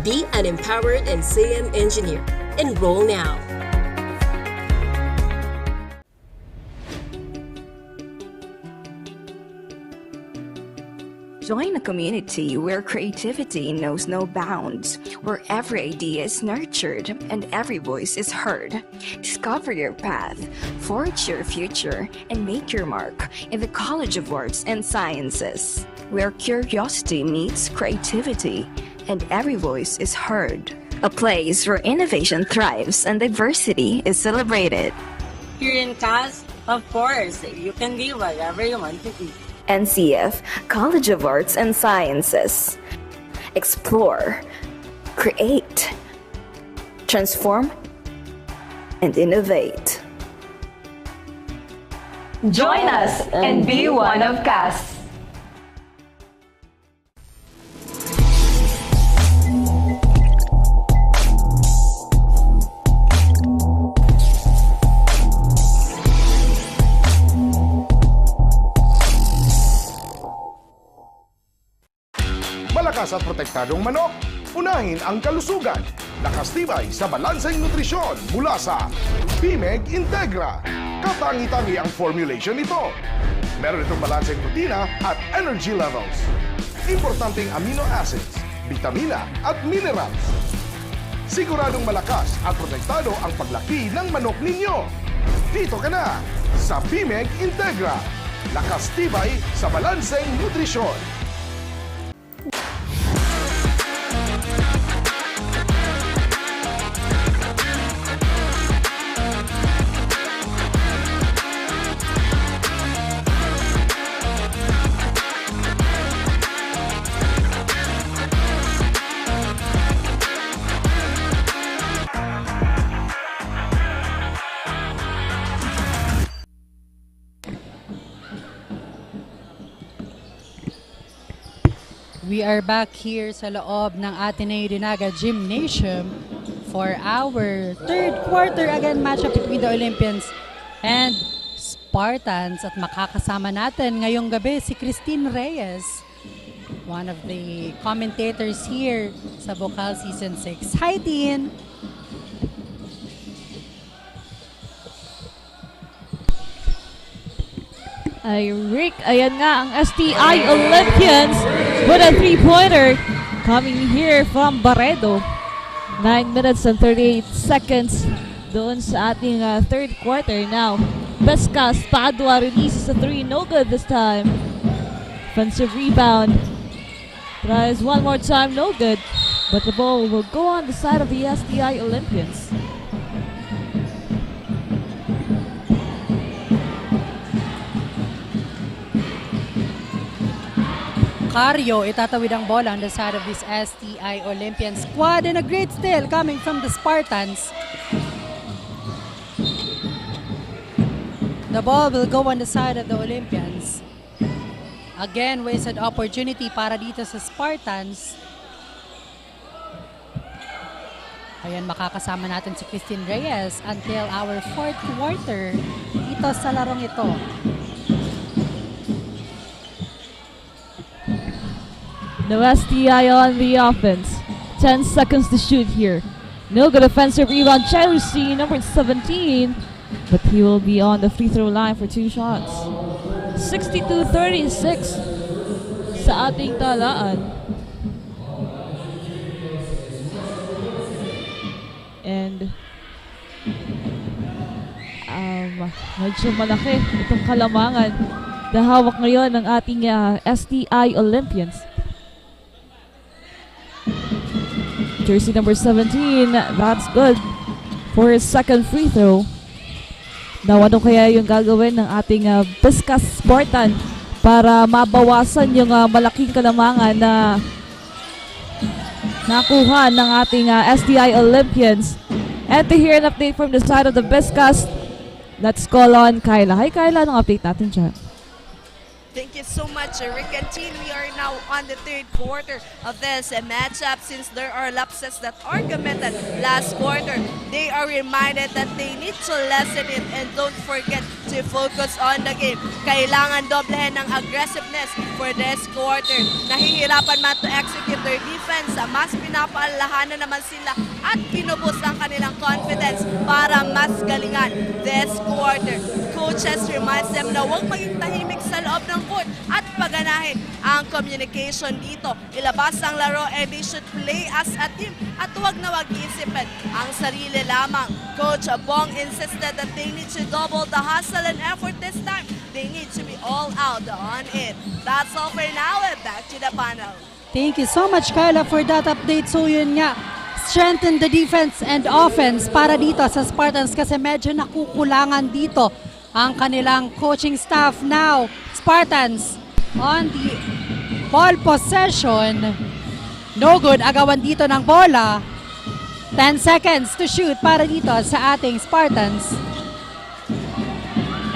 Be an empowered NCM engineer. Enroll now. Join a community where creativity knows no bounds, where every idea is nurtured and every voice is heard. Discover your path, forge your future, and make your mark in the College of Arts and Sciences, where curiosity meets creativity and every voice is heard. A place where innovation thrives and diversity is celebrated. Here in CAS, of course, you can be whatever you want to be. NCF College of Arts and Sciences. Explore, create, transform, and innovate. Join us and be one of CAS. Malakas at protektadong manok, unahin ang kalusugan. Lakas tibay sa balanseng nutrisyon mula sa BMEG Integra. Katangi-tangi ang formulation nito. Meron itong balanseng protina at energy levels. Importanteng amino acids, vitamina at minerals. Siguradong malakas at protektado ang paglaki ng manok ninyo. Dito ka na sa BMEG Integra. Lakas tibay sa balanseng nutrisyon. We are back here sa loob ng Ateneo de Naga Gymnasium for our third quarter again matchup between the Olympians and Spartans. At makakasama natin ngayong gabi si Christine Reyes, one of the commentators here sa Bucal Season 6. Hi, Tin! Ay, Rick, ayan nga ang STI Olympians with a three-pointer coming here from Barredo. 9 minutes and 38 seconds doon sa ating third quarter now. Biscast, Padua releases a three, no good this time. Offensive rebound. Tries one more time, no good. But the ball will go on the side of the STI Olympians. Cario itatawid ang bola on the side of this STI Olympian squad, and a great steal coming from the Spartans. The ball will go on the side of the Olympians. Again, wasted opportunity para dito sa Spartans. Ayan, makakasama natin si Christine Reyes until our fourth quarter dito sa larong ito. No STI on the offense. 10 seconds to shoot here. No good offensive rebound. Chelsea, number 17. But he will be on the free throw line for two shots. 62-36 sa ating talaan. And medyo malaki itong kalamangan na hawak ngayon ng ating STI Olympians. Jersey number 17, that's good for his second free throw. Now, ano kaya yung gagawin ng ating Biscast Spartan para mabawasan yung malaking kalamangan na nakuha ng ating STI Olympians? And to hear an update from the side of the Biscast, let's call on Kyla. Hi Kyla, anong update natin dyan? Thank you so much, Rick and Teen. We are now on the third quarter of this matchup. Since there are lapses that are committed last quarter, they are reminded that they need to lessen it and don't forget to focus on the game. Kailangan doblehin ng aggressiveness for this quarter. Nahihirapan man to execute their defense. Mas pinapaalahanan naman sila at pinubos ang kanilang confidence para mas galingan this quarter. Coaches reminds them na huwag maging tahimik sa loob ng court at paganahin ang communication dito. Ilabas ang laro and they should play as a team at huwag na wag isipin ang sarili lamang. Coach Bong insisted that they need to double the hustle and effort this time. They need to be all out on it. That's all for now. Back to the panel. Thank you so much, Carla, for that update. So yun nga, strengthen the defense and offense para dito sa Spartans kasi medyo nakukulangan dito ang kanilang coaching staff. Now, Spartans on the ball possession. No good, agawan dito ng bola. 10 seconds to shoot para dito sa ating Spartans.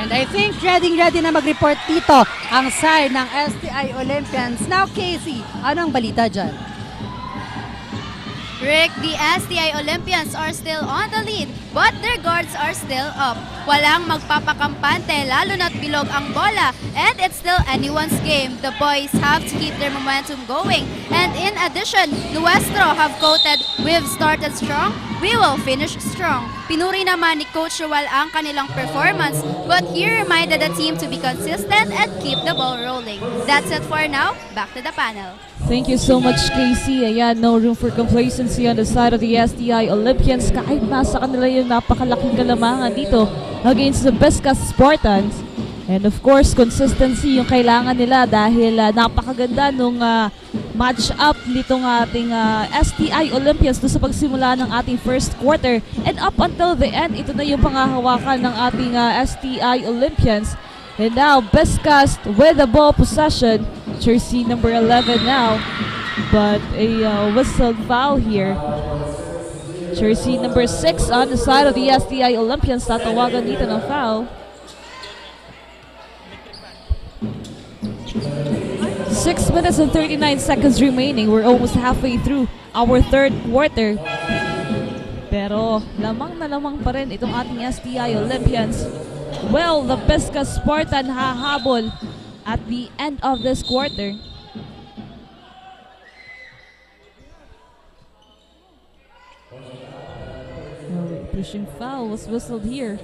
And I think ready na mag-report dito ang side ng STI Olympians. Now, Casey, anong balita dyan? Rick, the STI Olympians are still on the lead, but their guards are still up. Walang magpapakampante, lalo na't bilog ang bola, and it's still anyone's game. The boys have to keep their momentum going. And in addition, Nuestro have quoted, "We've started strong, we will finish strong." Pinuri naman ni Coach Joel ang kanilang performance, but he reminded the team to be consistent and keep the ball rolling. That's it for now. Back to the panel. Thank you so much, Casey. Ayan, no room for complacency on the side of the STI Olympians kahit nasa kanila yung napakalaking kalamangan dito against the Biscast Spartans. And of course, consistency yung kailangan nila dahil napakaganda nung match-up nitong ating STI Olympians doon sa pagsimula ng ating first quarter. And up until the end, ito na yung pangahawakan ng ating STI Olympians. And now, Biscast with the ball possession. Jersey number 11 now. But a whistle foul here. Jersey number 6 on the side of the STI Olympians. Tatawagan dito ng foul. 6 minutes and 39 seconds remaining. We're almost halfway through our third quarter. Pero lamang na lamang pa rin itong ating STI Olympians. Well, the Biscast Spartan hahabol at the end of this quarter. Pushing foul was whistled here.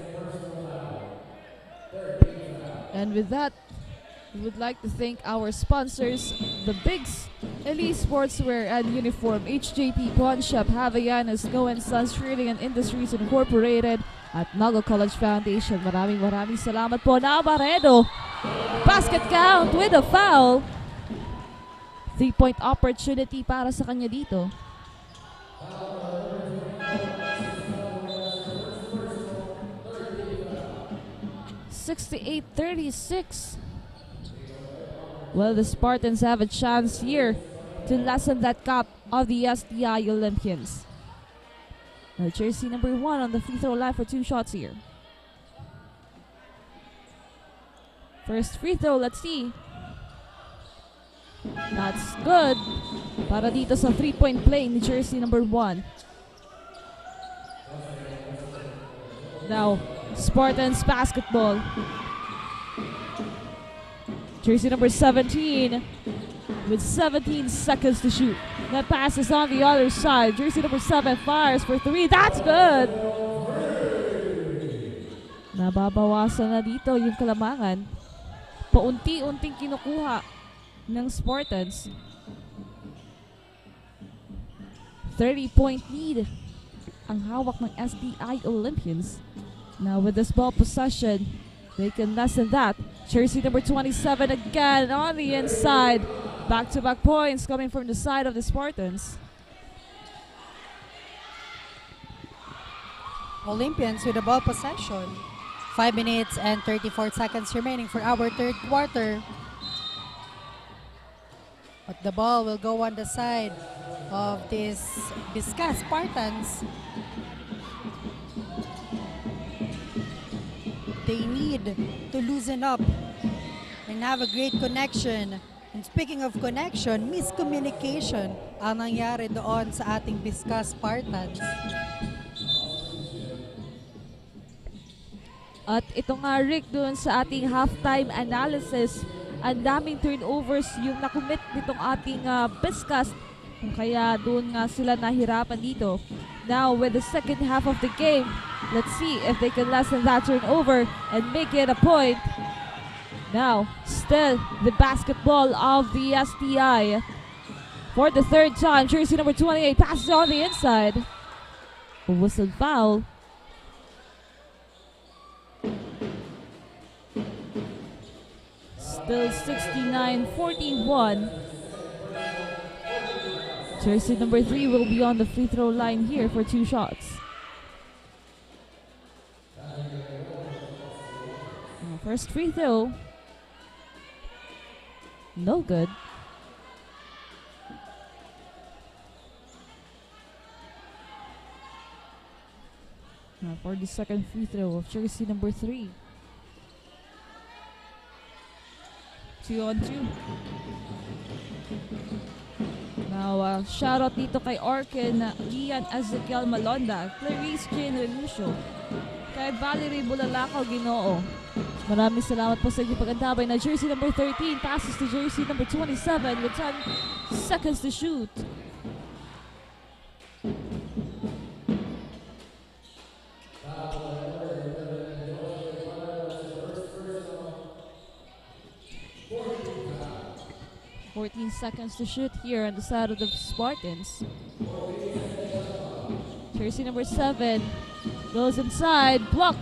And with that, we would like to thank our sponsors, the Bigs, Elite Sportswear and Uniform, HJP Pawn Shop, Havaianas, Go and Sons Trading and Industries Incorporated, at Naga College Foundation. Maraming salamat po. Navarredo, basket count with a foul. 3-point opportunity para sa kanya dito. (68-36). Well, the Spartans have a chance here to lessen that gap of the STI Olympians. Now, jersey number 1 on the free throw line for 2 shots here. First free throw, let's see. That's good. Para dito sa 3-point play ni jersey number 1. Now, Spartans basketball. Jersey number 17 with 17 seconds to shoot. That pass is on the other side. Jersey number 7 fires for 3. That's good! Nababawasan na dito yung kalamangan. Paunti-unting kinukuha ng Spartans. 30-point lead ang hawak ng STI Olympians. Now with this ball possession, they can lessen that. Jersey number 27 again on the inside. Back-to-back points coming from the side of the Spartans. Olympians with the ball possession. 5 minutes and 34 seconds remaining for our third quarter. But the ball will go on the side of this Biscast Spartans. They need to loosen up and have a great connection. And speaking of connection, miscommunication ang nangyari doon sa ating Biscast Spartans. At ito nga, Rick, doon sa ating halftime analysis, ang daming turnovers yung nakumit nitong ating Biscast. Kaya doon nga sila nahirapan dito. Now, with the second half of the game, Let's see if they can lessen that turnover and make it a point. Now, still the basketball of the STI. For the third time, jersey number 28 passes on the inside. A whistle foul. Still 69-14-1. Jersey number 3 will be on the free throw line here for 2 shots. First free throw. No good. Now for the second free throw of jersey number 3. 2-on-2. Now, shout out dito kay Orkin, Ian Ezekiel Malonda, Clarice Jane Relucio, kay Valerie Bulalakaw Ginoo. Maraming salamat po sa inyong pag-antabay na jersey number 13 passes to jersey number 27 with 10 seconds to shoot. Seconds to shoot here on the side of the Spartans. Jersey number 7 goes inside, block.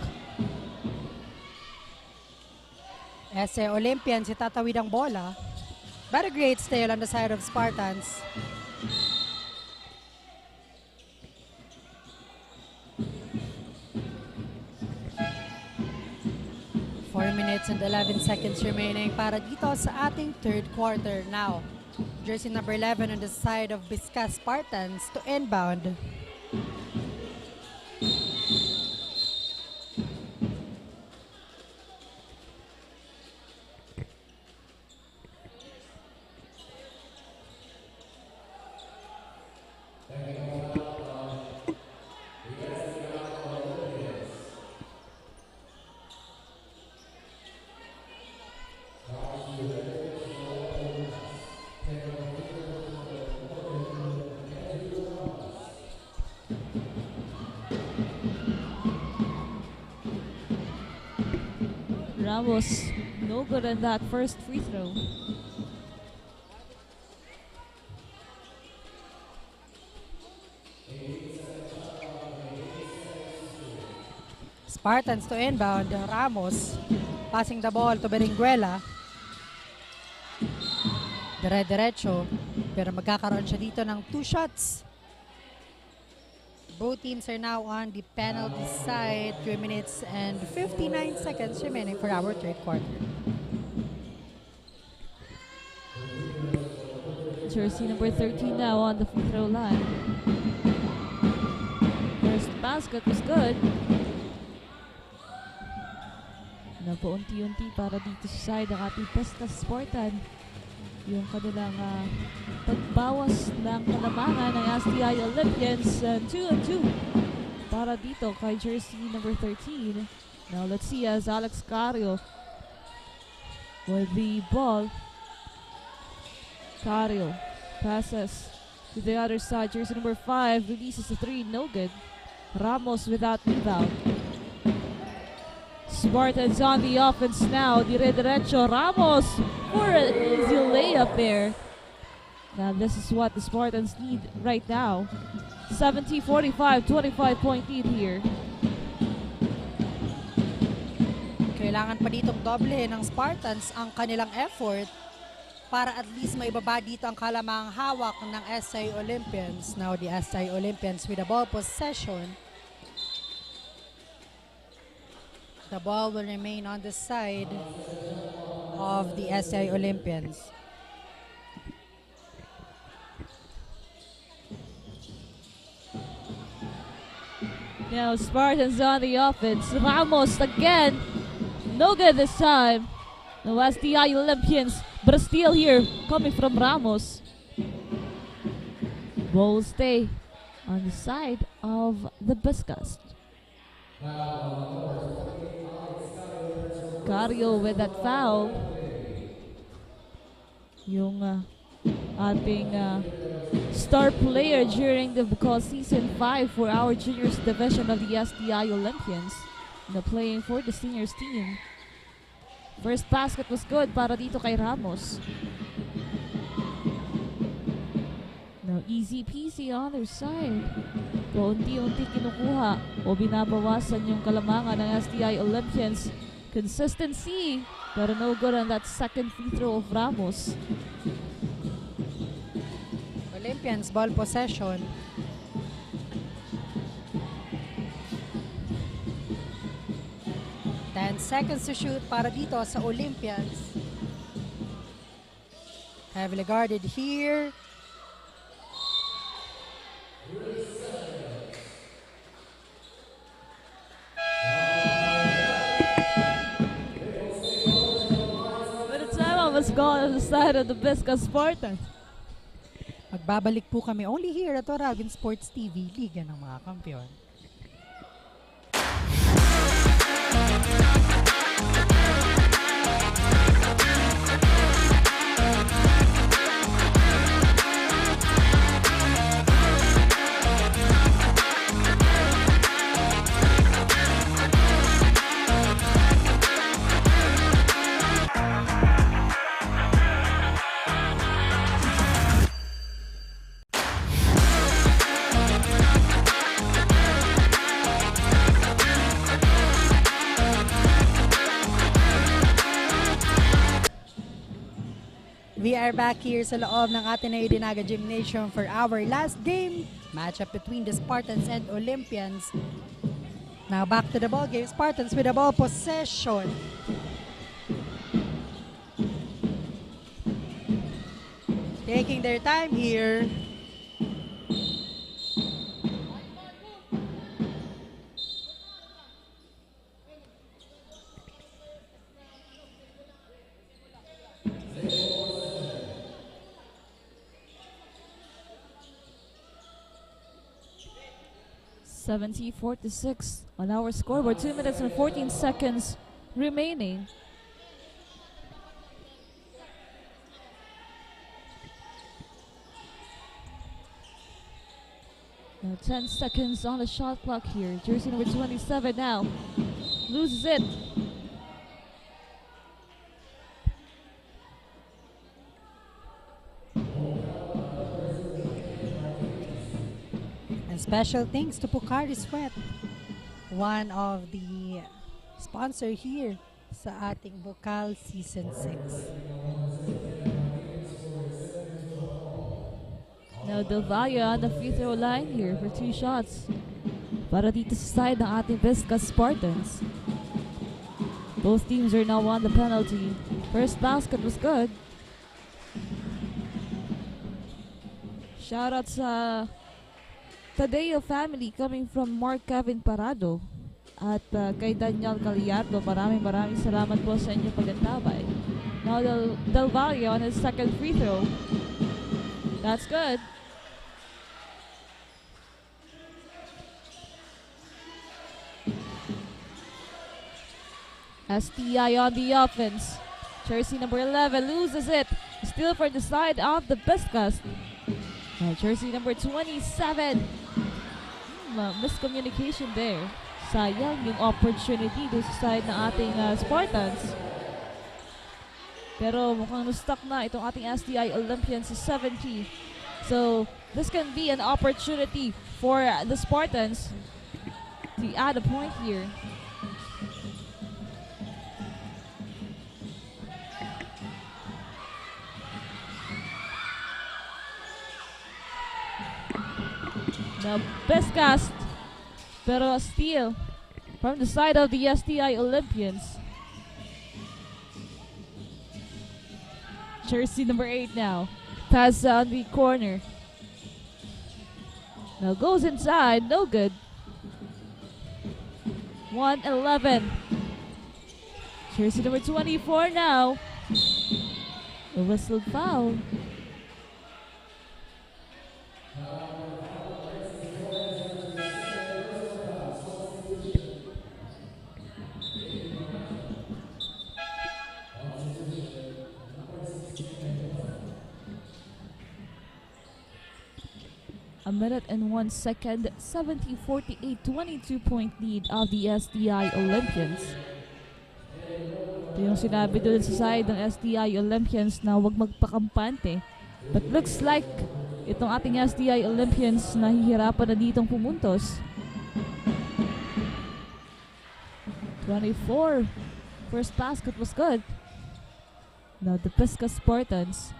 SA Olympians itatawid ang bola. But a great steal on the side of Spartans. Minutes and 11 seconds remaining para dito sa ating third quarter. Now, jersey number 11 on the side of Biscast Spartans to inbound. Ramos, no good on that first free throw. Spartans to inbound. Ramos passing the ball to Berenguela. Dire-diretso. Pero magkakaroon siya dito ng 2 shots. Both teams are now on the penalty side. 3 minutes and 59 seconds remaining for our third quarter. Jersey number 13 now on the free throw line. First basket was good. Napaunti-unti para dito sa side ng ating Biscast Spartan. Yung kanilang pagbawas ng kalamangan ng STI Olympians. 2-2 para dito kay jersey number 13. Now let's see as Alex Cario with the ball. Cario passes to the other side. Jersey number 5 releases a 3, no good. Ramos without rebound. Spartans on the offense now. Dire-diretso. Ramos for an easy layup there. Now this is what the Spartans need right now. 70-45, 25-point lead here. Kailangan pa ditong doble ng Spartans ang kanilang effort para at least maibaba dito ang kalamang hawak ng SI Olympians. Now the SI Olympians with the ball possession. The ball will remain on the side of the SI Olympians. Now Spartans on the offense. Ramos again. No good this time. The STI Olympians, but a steal here coming from Ramos. Ball will stay on the side of the Biscast. Cario with that foul. Yung ating star player during the Bucal Season 5 for our juniors division of the STI Olympians. Now playing for the seniors team. First basket was good para dito kay Ramos. Now easy peasy on their side. Unti-unti kinukuha o binabawasan yung kalamangan ng STI Olympians. Consistency, pero no good on that second free throw of Ramos. Olympians ball possession. Ten seconds to shoot para dito sa Olympians. Heavily guarded here. But the time was gone on the side of the Biscast Spartans. Magbabalik po kami only here at Oragon Sports TV, Liga ng mga Kampiyon. We are back here sa loob ng Ateneo ADNU Gymnasium for our last game. Matchup between the Spartans and Olympians. Now back to the ball game. Spartans with the ball possession. Taking their time here. (70-46) on our scoreboard. 2 minutes and 14 seconds remaining. Now 10 seconds on the shot clock here. Jersey number 27 now loses it. Special thanks to Pocari Sweat, one of the sponsor here sa ating Bucal Season 6. Now Del Valle on the free throw line here for 2 shots para dito sa side ng ating Biscast Spartans. Both teams are now on the penalty. First basket was good. Shout out sa Tadeo family coming from Mark Kevin Parado at kay Daniel Caliardo. Maraming salamat po sa inyong pag-antabay. Now Del Valle on his second free throw. That's good. STI on the offense. Jersey number 11 loses it. Still for the side of the Biscast. Now jersey number 27. Miscommunication there. Sayang yung opportunity doon sa side ng ating Spartans. Pero mukhang na-stuck na itong ating STI Olympians sa 70. So this can be an opportunity for the Spartans to add a point here. Now Biscast, pero a steal from the side of the STI Olympians. Jersey number 8 now. Pass on the corner. Now goes inside, no good. 1-11. Jersey number 24 now. A whistled foul. A minute and 1 second, 70-48, 22-point lead of the STI Olympians. Ito yung sinabi doon sa side ng STI Olympians na huwag magpakampante. But looks like itong ating STI Olympians nahihirapan na ditong pumuntos. 24. First basket was good. Now the Biscast Spartans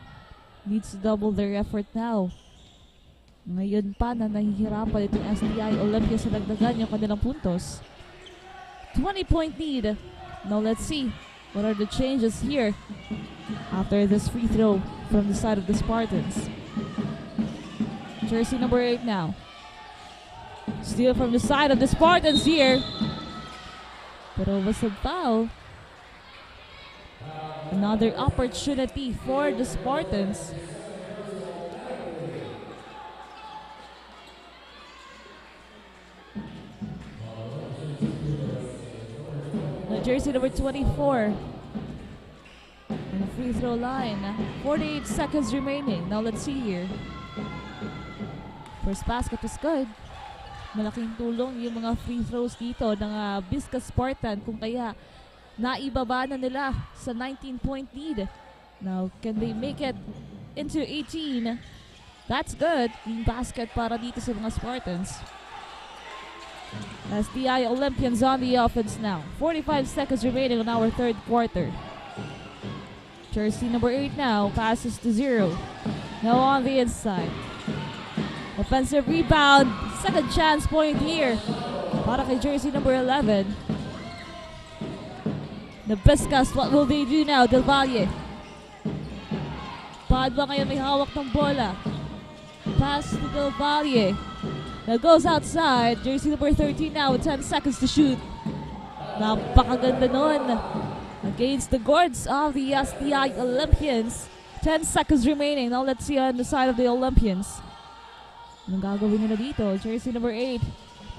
needs to double their effort now. Ngayon pa na nahihirapan itong STI Olympians sa dagdagan yung kanilang puntos. 20-point lead. Now let's see what are the changes here after this free throw from the side of the Spartans. Jersey number 8 now. Steal from the side of the Spartans here. Pero was a foul. Another opportunity for the Spartans. Now jersey number 24. On the free throw line. 48 seconds remaining. Now let's see here. First basket was good. Malaking tulong yung mga free throws dito ng Biscast Spartan kung kaya naibaba na nila sa 19-point lead. Now, can they make it into 18? That's good. Yung basket para dito sa mga Spartans. STI Olympians on the offense now. 45 seconds remaining on our third quarter. Jersey number 8 now passes to 0. Now on the inside. Offensive rebound. Second chance point here para kay jersey number 11. The Biscast, what will they do now? Del Valle. Padua ngayon may hawak ng bola. Pass to Del Valle. Now goes outside. Jersey number 13 now with 10 seconds to shoot. Napakaganda nun. Against the guards of the STI Olympians. 10 seconds remaining. Now let's see on the side of the Olympians. Anong gagawin nila dito? Jersey number 8.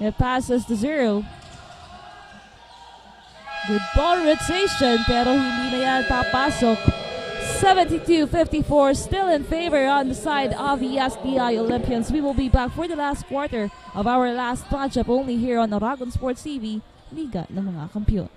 It passes to 0. Good ball rotation pero hindi na yan papasok. 72-54 still in favor on the side of the STI Olympians. We will be back for the last quarter of our last matchup only here on Aragon Sports TV, Liga ng mga Kampiyon.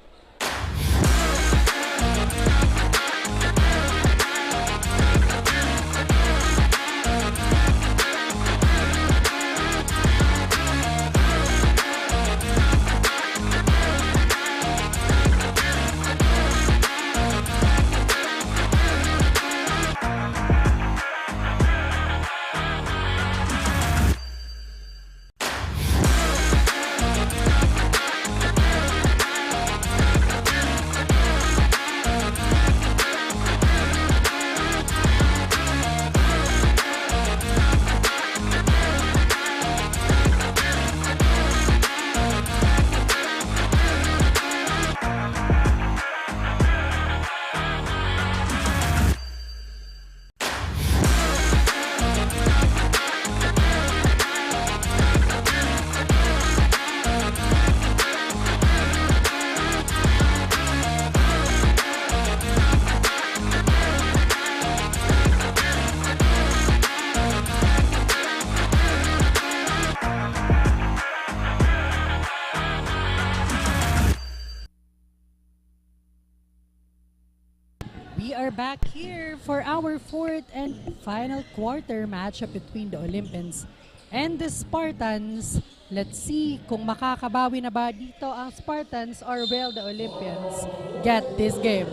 We are back here for our fourth and final quarter matchup between the Olympians and the Spartans. Let's see kung makakabawi na ba dito ang Spartans or will the Olympians get this game.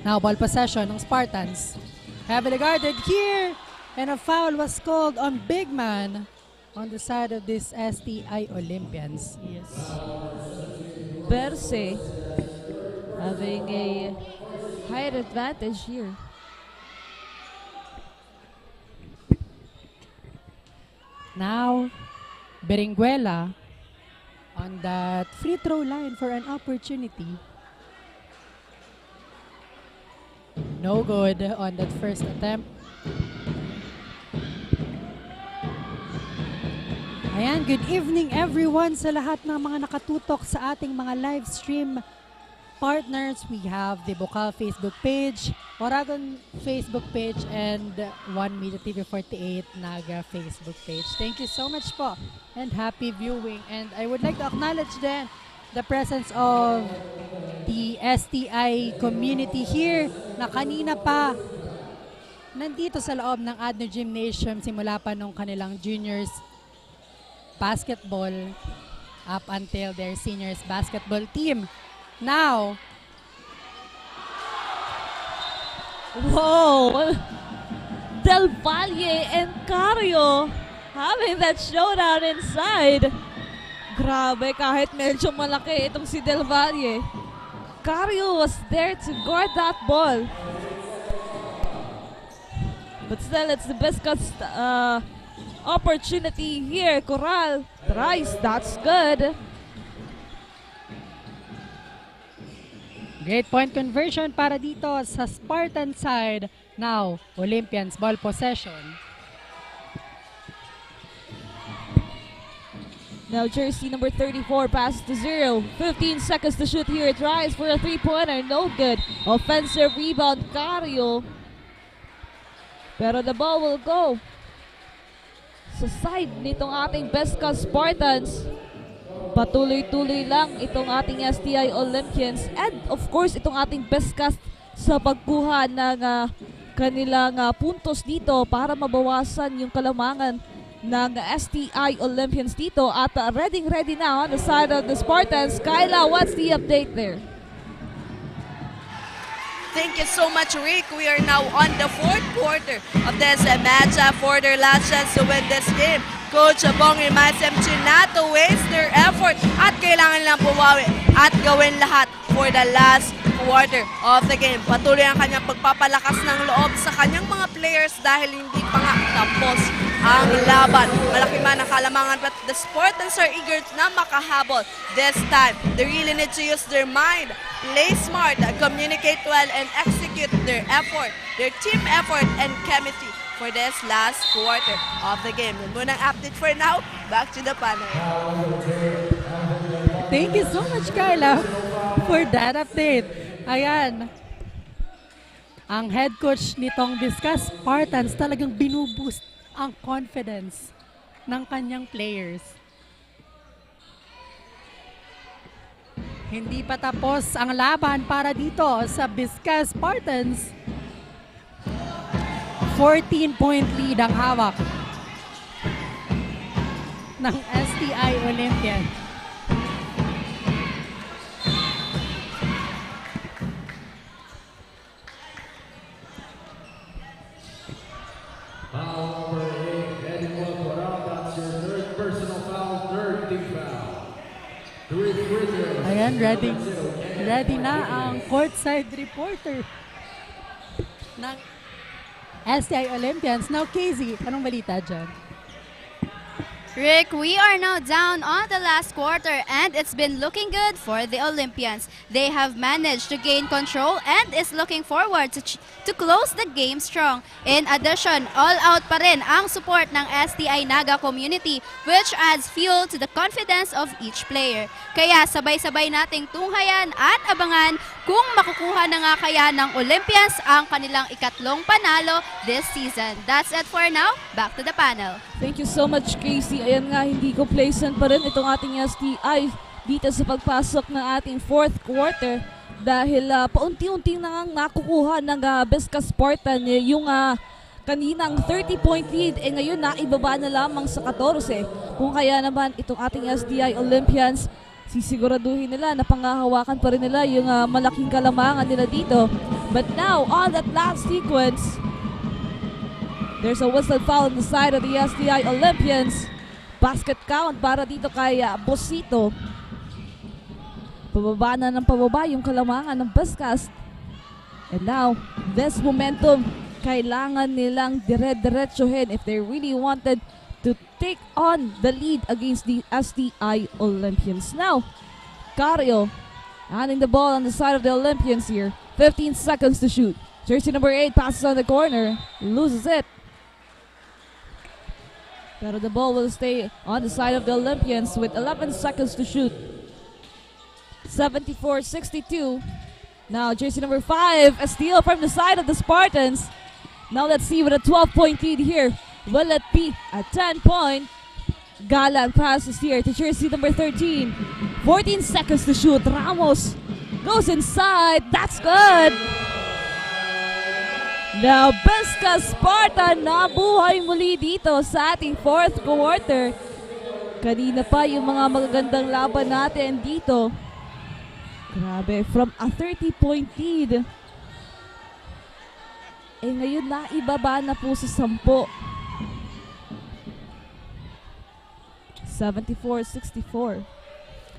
Now ball possession ng Spartans. Heavily guarded here and a foul was called on big man on the side of this STI Olympians. Yes. Berse having a height advantage here. Now, Berenguela on that free throw line for an opportunity. No good on that first attempt. Ayan, good evening everyone sa lahat ng mga nakatutok sa ating mga live stream partners. We have the Bucal Facebook page, Oragon Facebook page and One Media TV 48 Naga Facebook page. Thank you so much po and happy viewing. And I would like to acknowledge then the presence of the STI community here na kanina pa nandito sa loob ng ADNU Gymnasium simula pa nung kanilang juniors basketball up until their seniors basketball team. Now, whoa! Del Valle and Cario having that showdown inside. Grabe, kahit medyo malaki itong si Del Valle, Cario was there to guard that ball. But still, it's the Biscast opportunity here. Corral tries, that's good. great point conversion para dito sa Spartan side. Now, Olympians ball possession. Now jersey number 34 passes to 0. 15 seconds to shoot here. Tries for a three-pointer. No good. Offensive rebound, Cario. Pero the ball will go sa side nitong ating Biscast Spartans. Patuloy-tuloy lang itong ating STI Olympians. And of course, itong ating Biscast sa pagkuha ng kanilang puntos dito para mabawasan yung kalamangan ng STI Olympians dito. At ready now on the side of the Spartans. Kyla, what's the update there? Thank you so much, Rick. We are now on the fourth quarter of this matchup for their last chance to win this game. Coach Bong Imasem not to waste their effort at kailangan lang bumawi at gawin lahat for the last quarter of the game. Patuloy ang kanyang pagpapalakas ng loob sa kanyang mga players dahil hindi pa nga tapos ang laban. Malaki man ang kalamangan but the Spartans are eager na makahabol this time. They really need to use their mind, play smart, communicate well, and execute their effort, their team effort and chemistry for this last quarter of the game. Yun muna ang update for now. Back to the panel. Thank you so much, Carla, for that update. Ayan. Ang head coach nitong Biscast Spartans talagang binuboost ang confidence ng kanyang players. Hindi pa tapos ang laban para dito sa Biscast Spartans. 14-point lead ang hawak ng STI Olympian. Ayan, ready na ang courtside reporter ng STI Olympians. Now, Casey, anong balita dyan? Rick, we are now down on the last quarter and it's been looking good for the Olympians. They have managed to gain control and is looking forward to close the game strong. In addition, all out pa rin ang support ng STI Naga community which adds fuel to the confidence of each player. Kaya sabay-sabay nating tunghayan at abangan kung makukuha na nga kaya ng Olympians ang kanilang ikatlong panalo this season. That's it for now. Back to the panel. Thank you so much, Casey. Ayan nga, hindi complacent pa rin itong ating STI dito sa pagpasok ng ating fourth quarter dahil paunti-unti na nga nakukuha ng Biscast Spartan yung kaninang 30-point lead. Ngayon naibaba na lamang sa 14. Kung kaya naman itong ating STI Olympians, sisiguraduhin nila na pangahawakan pa rin nila yung malaking kalamangan nila dito. But now, on that last sequence, there's a whistle foul on the side of the STI Olympians. Basket count para dito kay Bosito. Pababa na ng pababa yung kalamangan ng Biscast. And now, this momentum, kailangan nilang dire-diretsuhin if they really wanted to take on the lead against the STI Olympians. Now, Cario handing the ball on the side of the Olympians here. 15 seconds to shoot. Jersey number 8 passes on the corner, loses it. Pero the ball will stay on the side of the Olympians with 11 seconds to shoot. 74-62. Now jersey number 5, a steal from the side of the Spartans. Now let's see with a 12-point lead here. Will it be a 10-point? Galang passes here to jersey number 13. 14 seconds to shoot. Ramos goes inside. That's good. Now Biscast Spartan nabuhay muli dito sa ating fourth quarter. Kanina pa yung mga magagandang laban natin dito. Grabe, from a 30-point lead. Eh ngayon naibaba na po sa 10. 74-64.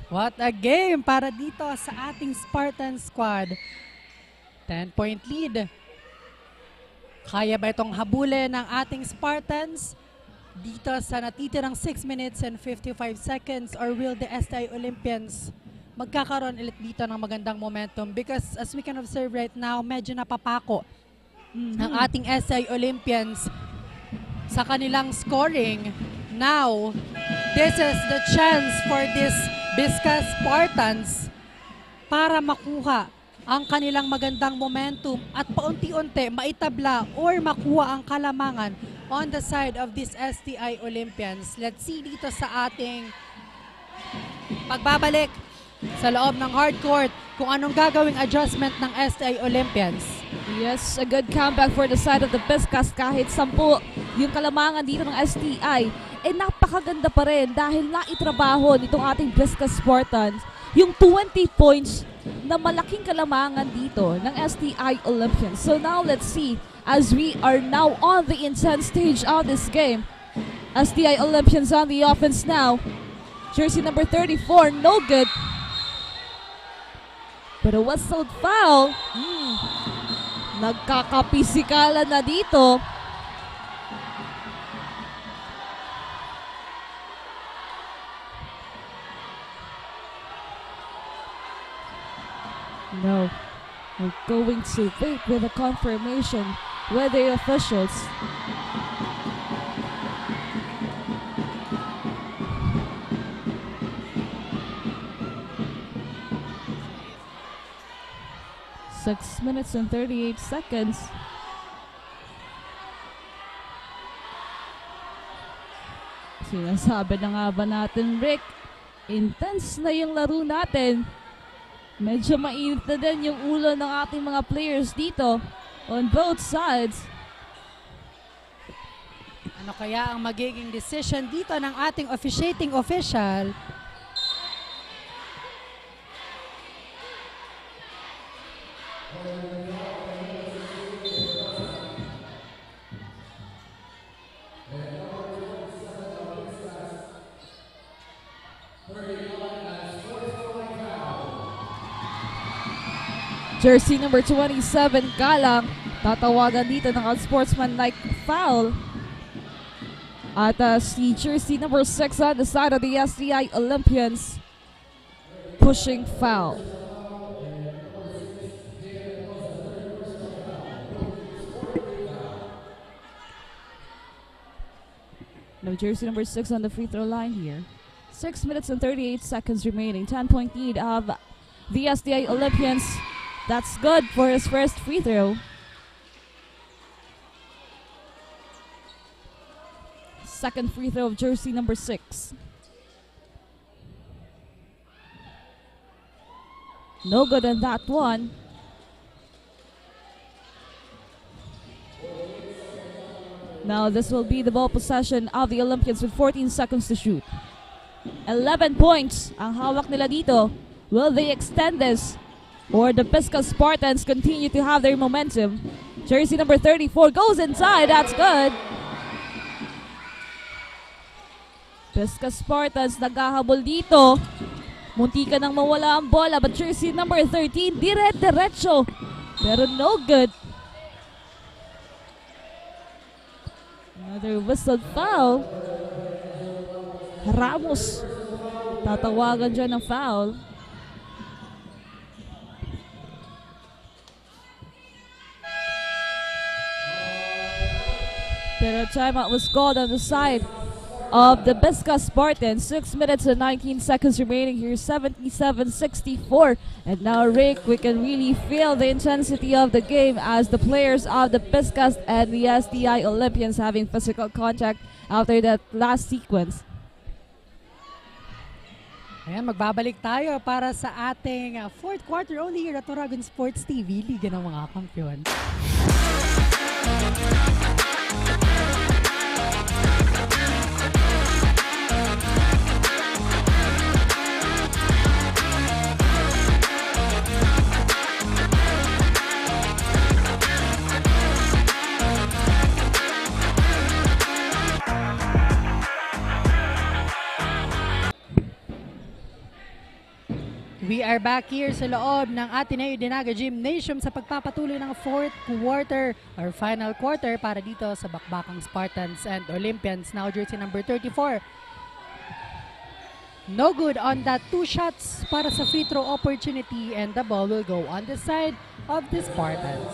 What a game para dito sa ating Spartan squad. 10-point lead. Kaya ba itong habulin ng ating Spartans dito sa natitirang 6 minutes and 55 seconds, or will the STI Olympians magkakaroon ulit dito ng magandang momentum? Because as we can observe right now, medyo napapako ang ating STI Olympians sa kanilang scoring. Now, this is the chance for this Biscast Spartans para makuha ang kanilang magandang momentum at paunti-unti maitabla or makuha ang kalamangan on the side of this STI Olympians. Let's see dito sa ating pagbabalik sa loob ng hardcourt kung anong gagawing adjustment ng STI Olympians. Yes, a good comeback for the side of the Biscast. Kahit 10 yung kalamangan dito ng STI, eh napakaganda pa rin dahil naitrabaho nitong ating Biscast Spartans yung 20 points na malaking kalamangan dito ng STI Olympians. So now let's see, as we are now on the intense stage of this game. STI Olympians on the offense now. Jersey number 34, no good. But a whistled foul. Nagkakapisikalan na dito. No, we're going to wait with a confirmation with the officials. Six minutes and 38 seconds. Sinasabi na nga ba natin, Rick, intense na yung laro natin. Medyo mainit na din yung ulo ng ating mga players dito on both sides. Ano kaya ang magiging decision dito ng ating officiating official? Jersey number 27, Galang, tatawagan dito ng unsportsmanlike foul. At si jersey number 6 on the side of the STI Olympians, pushing foul. No, jersey number 6 on the free throw line here. 6 minutes and 38 seconds remaining. 10-point lead of the STI Olympians. That's good for his first free throw. Second free throw of jersey number 6. No good on that one. Now this will be the ball possession of the Olympians with 14 seconds to shoot. 11 points ang hawak nila dito. Will they extend this? Or the Biscast Spartans continue to have their momentum? Jersey number 34 goes inside. That's good. Biscast Spartans naghahabol dito. Munti ka nang mawala ang bola, but jersey number 13 dire-diretso. Pero no good. Another whistled foul. Ramos tatawagan dyan ng foul. Pero timeout was called on the side of the Biscast Spartans. 6 minutes and 19 seconds remaining here, 77-64. And now, Rick, we can really feel the intensity of the game as the players of the Biscast and the SDI Olympians having physical contact after that last sequence. Ayan, magbabalik tayo para sa ating fourth quarter only here at Oragon Sports TV, Liga ng mga Kampiyon. We are back here sa loob ng Ateneo de Naga Gymnasium sa pagpapatuloy ng fourth quarter or final quarter para dito sa bakbakang Spartans and Olympians. Now jersey number 34. No good on that 2 shots para sa free throw opportunity and the ball will go on the side of the Spartans.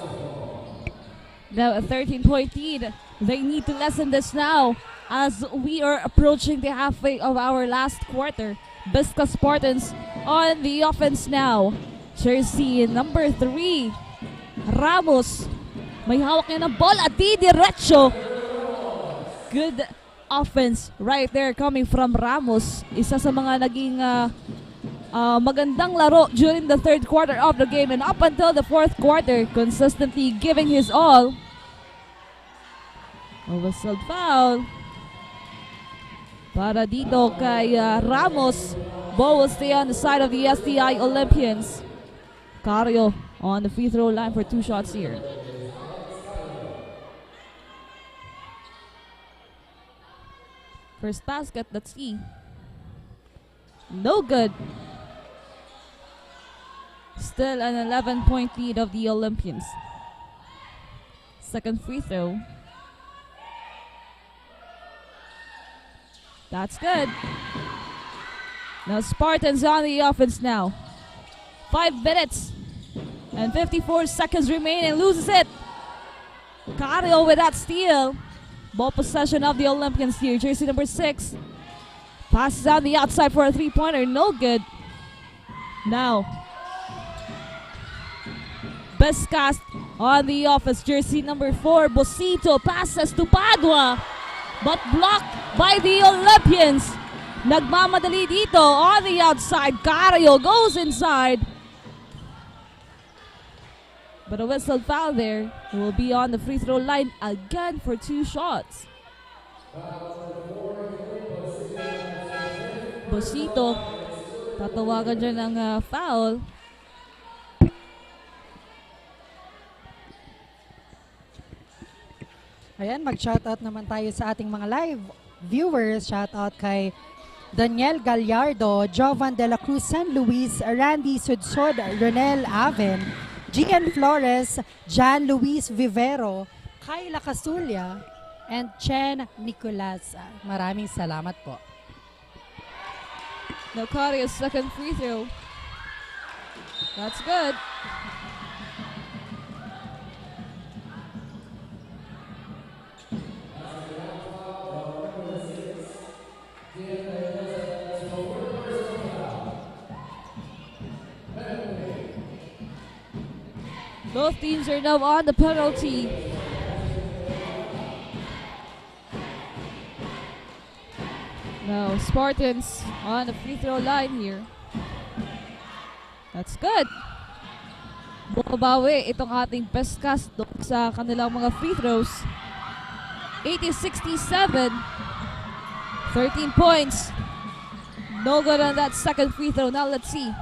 Now a 13-point lead. They need to lessen this now as we are approaching the halfway of our last quarter. Biscast Spartans on the offense now. Jersey number 3. Ramos. May hawak niya ng ball at diretso. Good offense right there coming from Ramos. Isa sa mga naging magandang laro during the third quarter of the game and up until the fourth quarter, consistently giving his all. A whistled foul para dito kay Ramos. Ball will stay on the side of the SDI Olympians. Cario on the free throw line for 2 shots here. First basket, let's see. No good. Still an 11-point lead of the Olympians. Second free throw. That's good. Now Spartans on the offense now. 5 minutes and 54 seconds remaining. Loses it. Cario with that steal. Ball possession of the Olympians here. Jersey number 6. Passes on the outside for a 3-pointer. No good. Now Biscast on the offense. Jersey number 4. Bosito passes to Padua, but blocked by the Olympians. Nagmamadali dito on the outside. Cario goes inside. But a whistle foul there. He will be on the free throw line again for 2 shots. Bosito, tatawagan dyan ng foul. Ayan, mag-shoutout naman tayo sa ating mga live viewers. Shoutout kay Daniel Gallardo, Jovan de la Cruz San Luis, Randy Sudsod, Ronel Aven, Gian Flores, Jan Luis Vivero, Kayla Casulia, and Chen Nicolas. Maraming salamat po. Now Cario's second free throw. That's good. Both teams are now on the penalty. Now Spartans on the free throw line here. That's good. Bumabawi itong ating Biscast doon sa kanilang mga free throws. 80-67. 13 points. No good on that second free throw. Now let's see.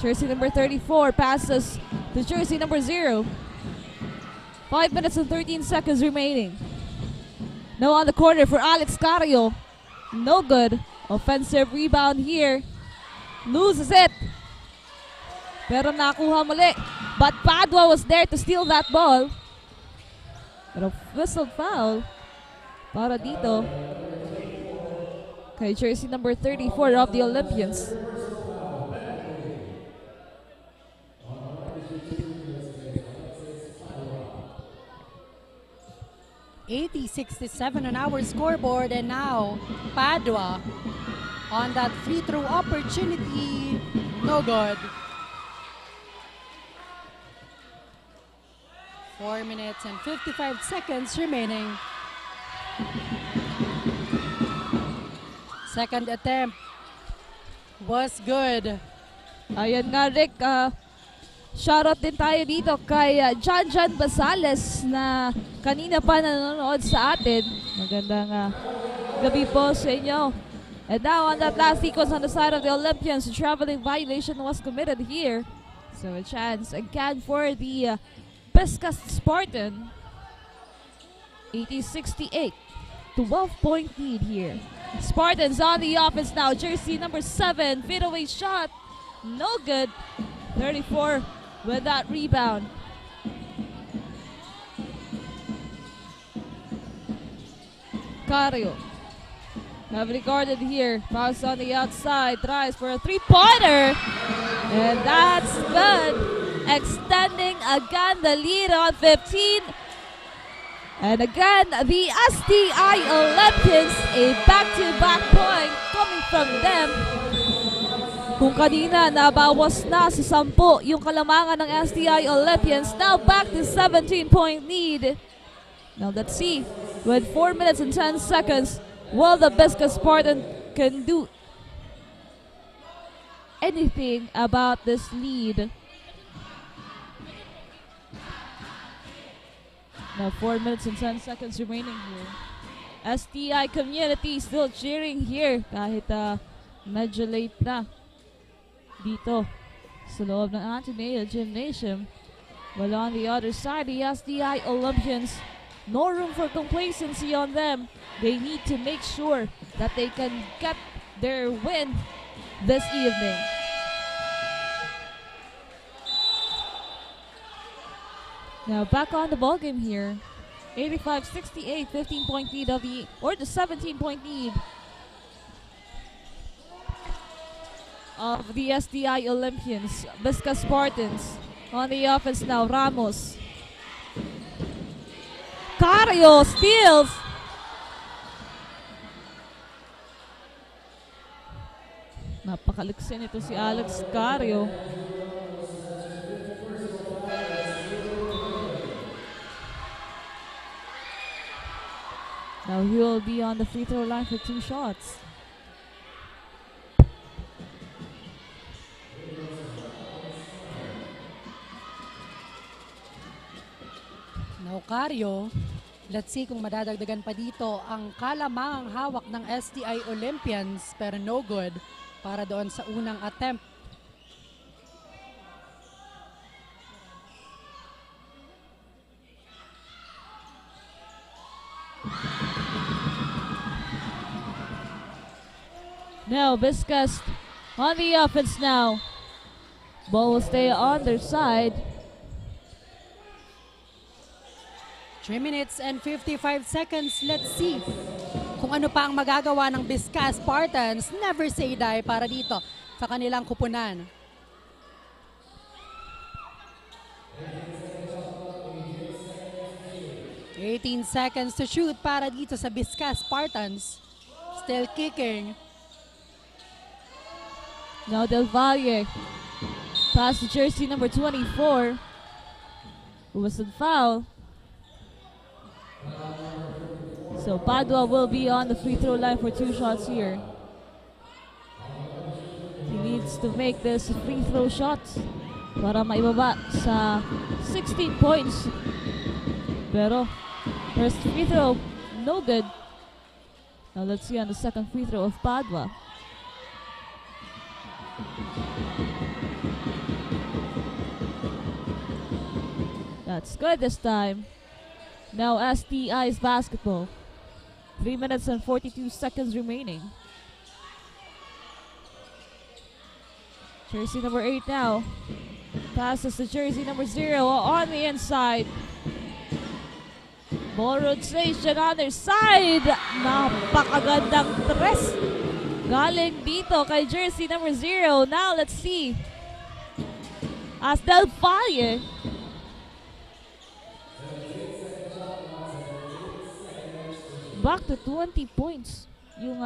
Jersey number 34 passes to jersey number 0. 5 minutes and 13 seconds remaining. Now on the corner for Alex Cario. No good. Offensive rebound here. Loses it. Pero nakuha muli. But Padua was there to steal that ball. Pero whistle foul para dito kay jersey number 34 of the Olympians. 80-67 on our scoreboard, and now Padua on that free throw opportunity, no good. 4 minutes and 55 seconds remaining. Second attempt was good. Ayan nga, Rick. Shoutout din tayo dito kay John Basales na kanina pa nanonood sa atin. Magandang gabi po sa inyo. And now on that last sequence on the side of the Olympians, a traveling violation was committed here. So a chance again for the Biscast Spartan. 80-68. 12-point lead here. Spartans on the offense now. Jersey number 7, fadeaway shot. No good. 34 with that rebound. Cario. Heavily guarded here. Pass on the outside. Tries for a three-pointer. And that's good. Extending again the lead on 15. And again, the STI Olympians, a back-to-back point coming from them. Kung kanina, nabawas na sa 10 yung kalamangan ng STI Olympians. Now back to 17-point lead. Now let's see, with 4 minutes and 10 seconds, will the Biscast Spartan can do anything about this lead? Now 4 minutes and 10 seconds remaining here. STI community still cheering here kahit medyo late na dito sa loob ng Ateneo Gymnasium. While on the other side, the STI Olympians, no room for complacency on them. They need to make sure that they can get their win this evening. Now back on the ball game here. 85-68, 15-point lead of the 17-point lead of the STI Olympians. Biscast Spartans on the offense now. Ramos. Cario steals. Napakaliksin ito si Alex Cario. Now he will be on the free throw line for 2 shots. Now Cario, let's see kung madadagdagan pa dito ang kalamangang hawak ng STI Olympians, pero no good para doon sa unang attempt. Now Biscast on the offense now. Ball will stay on their side. 3 minutes and 55 seconds. Let's see kung ano pa ang magagawa ng Biscast Spartans. Never say die para dito sa kanilang kupunan. "18 seconds to shoot para dito sa Biscast Spartans. Still kicking. Now Del Valle. Pass to jersey number 24. Who was in foul. So Padua will be on the free throw line for 2 shots here. He needs to make this free throw shots para maibaba sa 16 points. Pero first free throw, no good. Now let's see on the second free throw of Padua. That's good this time. Now STI's basketball. 3 minutes and 42 seconds remaining. Jersey number 8 now. Passes to jersey number 0 on the inside. Ball rotation on their side. Napakagandang tres. Galing dito kay jersey number 0. Now let's see. As Del Valle. back to 20 points. Yung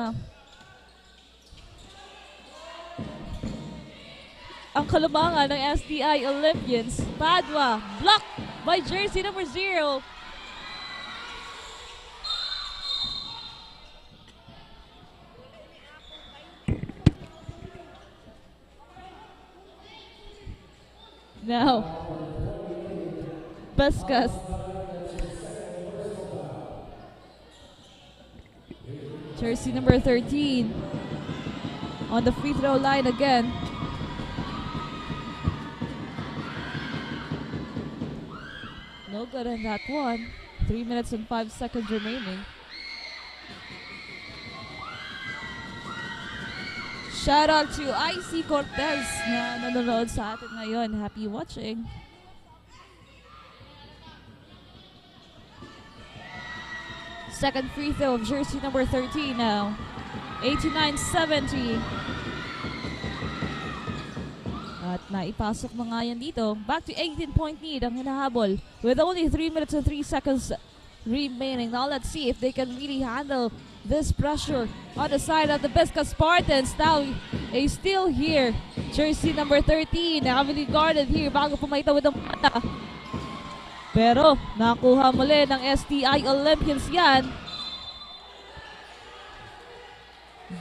ang kalamangan ng STI Olympians. Padua, blocked by jersey number 0. Now, Biscast. Jersey number 13 on the free throw line again. No good on that one. 3 minutes and 5 seconds remaining. Shout out to IC Cortez na nanonood sa atin ngayon. Happy watching. Second free throw of jersey number 13 now. 89-70. At naipasok na nga yan dito. Back to 18-point lead ang hinahabol with only 3 minutes and 3 seconds remaining. Now let's see if they can really handle this pressure on the side of the Biscast Spartans. Now a steal here. Jersey number 13 heavily guarded here bago pumaitawid ang mata. Pero nakuha muli ng STI Olympians yan.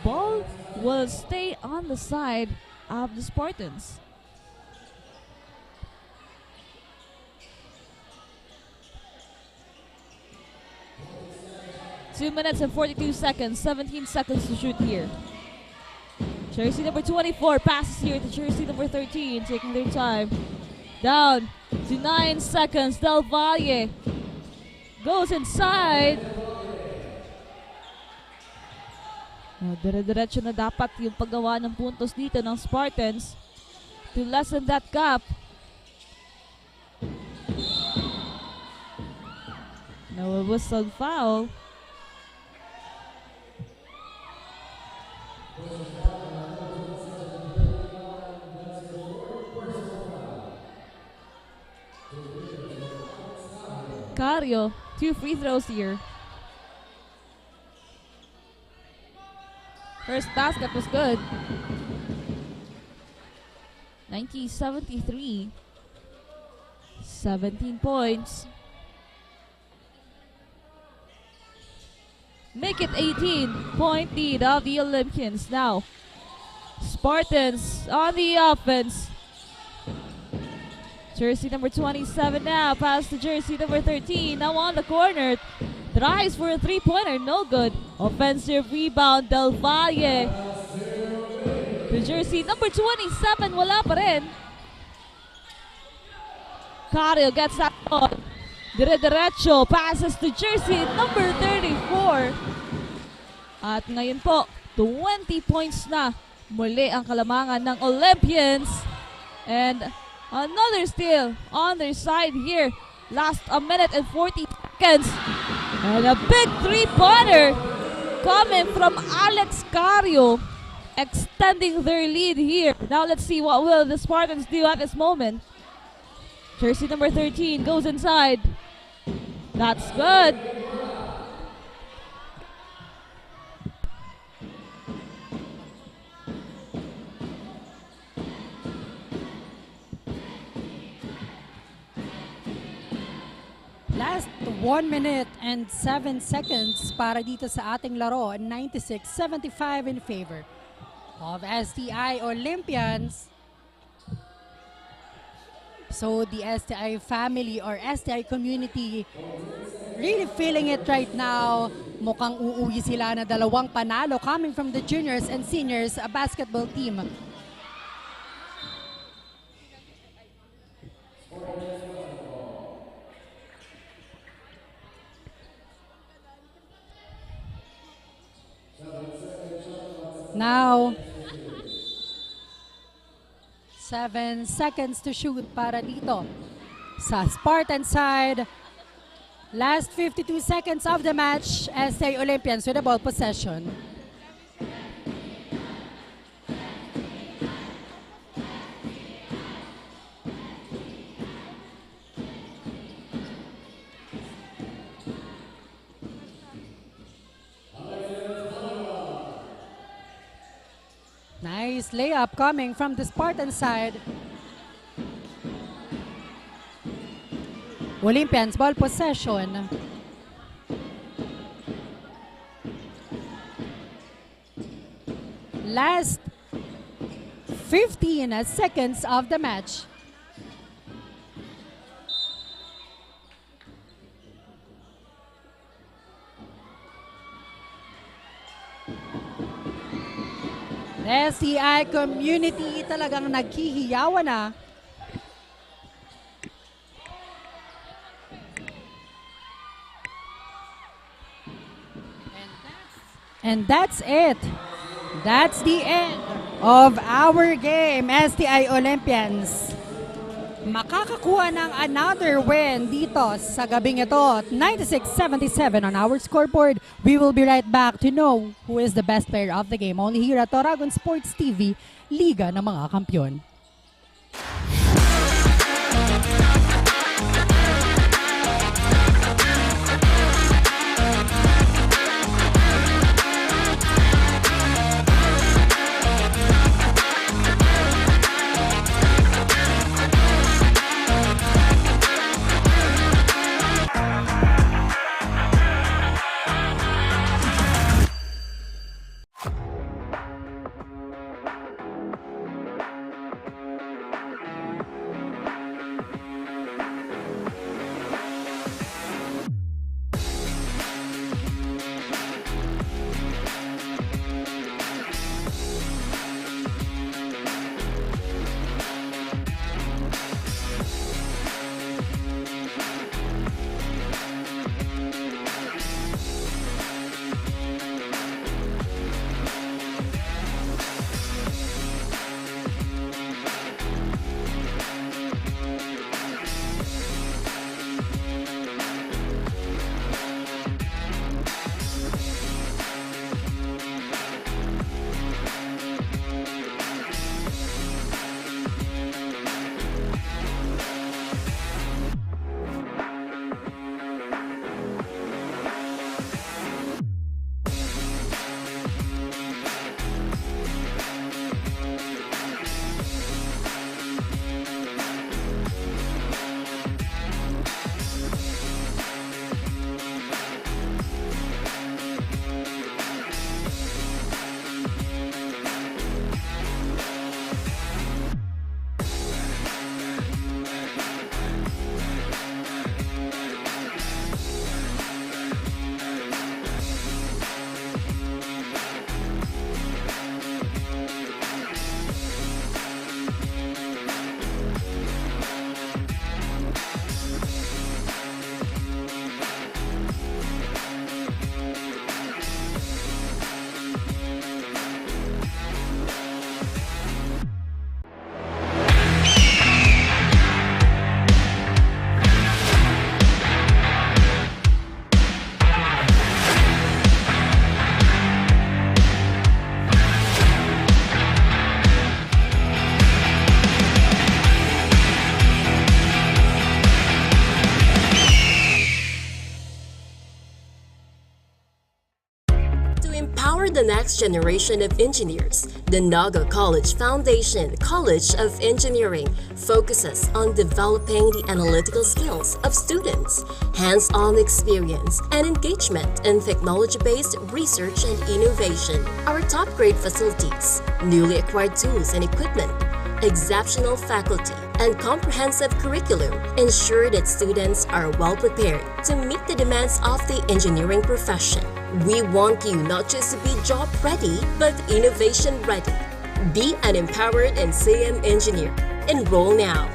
Ball will stay on the side of the Spartans. Two minutes and 42 seconds, 17 seconds to shoot here. Jersey number 24 passes here to jersey number 13, taking their time. Down to 9 seconds, Del Valle goes inside. Dire-diretso na dapat yung paggawa ng puntos dito ng Spartans to lessen that gap. Now a whistled foul. Cario, 2 free throws here. First basket was good. 90-73. 17 points. Make it 18-point lead of the Olympians now. Spartans on the offense. Jersey number 27 now, pass to jersey number 13, now on the corner. Tries for a three-pointer, no good. Offensive rebound, Del Valle. To jersey number 27, wala pa rin. Cario gets that ball. Dire-diretso, passes to jersey number 34. At ngayon po, 20 points na muli ang kalamangan ng Olympians. And another steal on their side here. Last a minute and 40 seconds. And a big three-pointer coming from Alex Cario, extending their lead here. Now let's see what will the Spartans do at this moment. Jersey number 13 goes inside. That's good. Last 1 minute and 7 seconds para dito sa ating laro. 96-75 in favor of STI Olympians. So the STI family or STI community really feeling it right now. Mukhang uuwi sila na 2 panalo coming from the juniors and seniors basketball team. Now, 7 seconds to shoot para dito sa Spartan side. Last 52 seconds of the match, STI Olympians with the ball possession. Nice layup coming from the Spartan side. Olympians ball possession. Last 15 seconds of the match. STI community talagang naghihiyawan na. And that's it. That's the end of our game, STI Olympians. Makakakuha ng another win dito sa gabing ito, 96-77 on our scoreboard. We will be right back to know who is the best player of the game. Only here at Oragon Sports TV, Liga ng mga Kampiyon. The next generation of engineers, the Naga College Foundation College of Engineering focuses on developing the analytical skills of students, hands-on experience, and engagement in technology-based research and innovation. Our top-grade facilities, newly acquired tools and equipment, exceptional faculty, and comprehensive curriculum ensure that students are well prepared to meet the demands of the engineering profession. We want you not just to be job ready, but innovation ready. Be an empowered NCM engineer. Enroll now.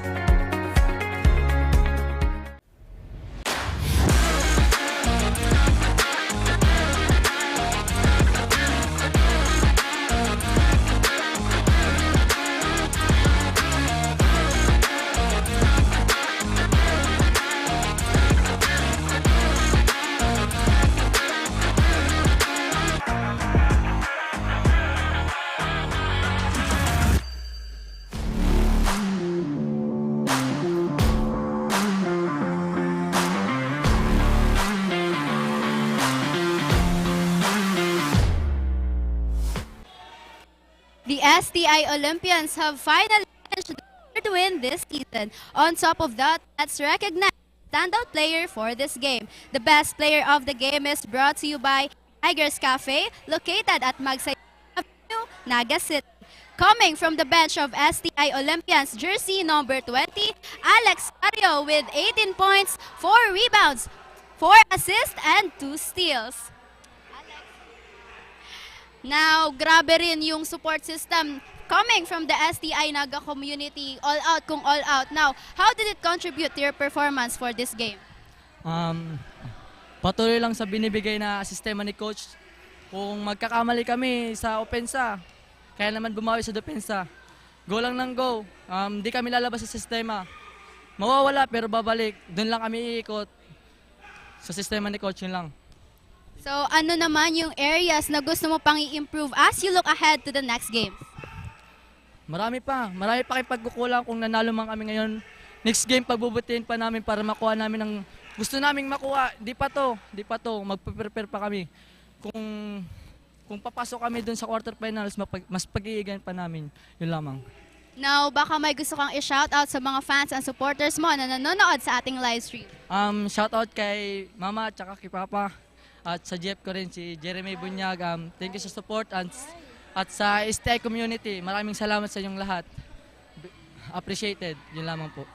STI Olympians have finally clinched the third win this season. On top of that, let's recognize the standout player for this game. The best player of the game is brought to you by Tiger's Café, located at Magsay Avenue, Naga City. Coming from the bench of STI Olympians, jersey number 20, Alex Cario with 18 points, 4 rebounds, 4 assists, and 2 steals. Now, grabe rin yung support system coming from the STI Naga community. All out kung all out. Now, how did it contribute to your performance for this game? Patuloy lang sa binibigay na sistema ni coach. Kung magkakamali kami sa opensa, kaya naman bumawi sa depensa. Go lang ng go. Di kami lalabas sa sistema. Mawawala pero babalik. Doon lang kami iikot. Sa sistema ni coach, yun lang. So, ano naman yung areas na gusto mo pang i-improve as you look ahead to the next game? Marami pa kayong pagkukulang kung nanalo man kami ngayon. Next game, pagbubutihin pa namin para makuha namin ang gusto naming makuha. Di pa to. Magpe-prepare pa kami. Kung papasok kami dun sa quarterfinals, mas pag-iigan pa namin. Yun lamang. Now, baka may gusto kang i-shoutout sa mga fans and supporters mo na nanonood sa ating live stream. Shoutout kay Mama at saka kay Papa. At sa Jeff ko rin, si Jeremy Bunyag. Thank you sa support at sa STI community. Maraming salamat sa inyong lahat. Appreciated. Yun lamang po.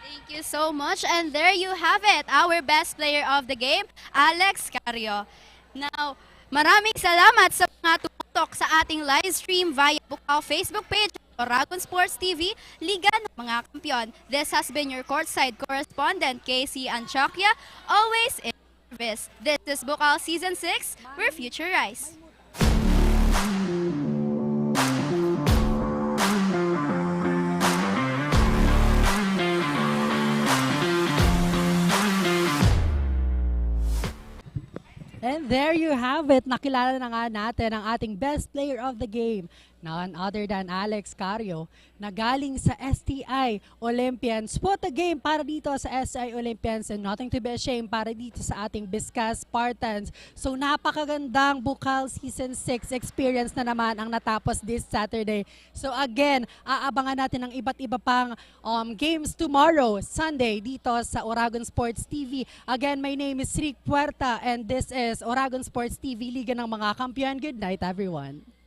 Thank you so much. And there you have it, our best player of the game, Alex Cario. Now, maraming salamat sa mga tumutok sa ating live stream via Bucal Facebook page, Oragon Sports TV, Liga ng mga Kampiyon. This has been your courtside correspondent, Casey Anchokya, always in service. This is Bucal Season 6, where future rise. And there you have it. Nakilala na nga natin ang ating best player of the game, none other than Alex Cario, na galing sa STI Olympians. Put a game para dito sa STI Olympians and nothing to be ashamed para dito sa ating Biscast Spartans. So napakagandang Bucal Season 6 experience na naman ang natapos this Saturday. So again, aabangan natin ang iba't iba pang games tomorrow, Sunday, dito sa Oragon Sports TV. Again, my name is Rick Puerta and this is Oragon Sports TV, Liga ng mga Kampiyon. Good night, everyone.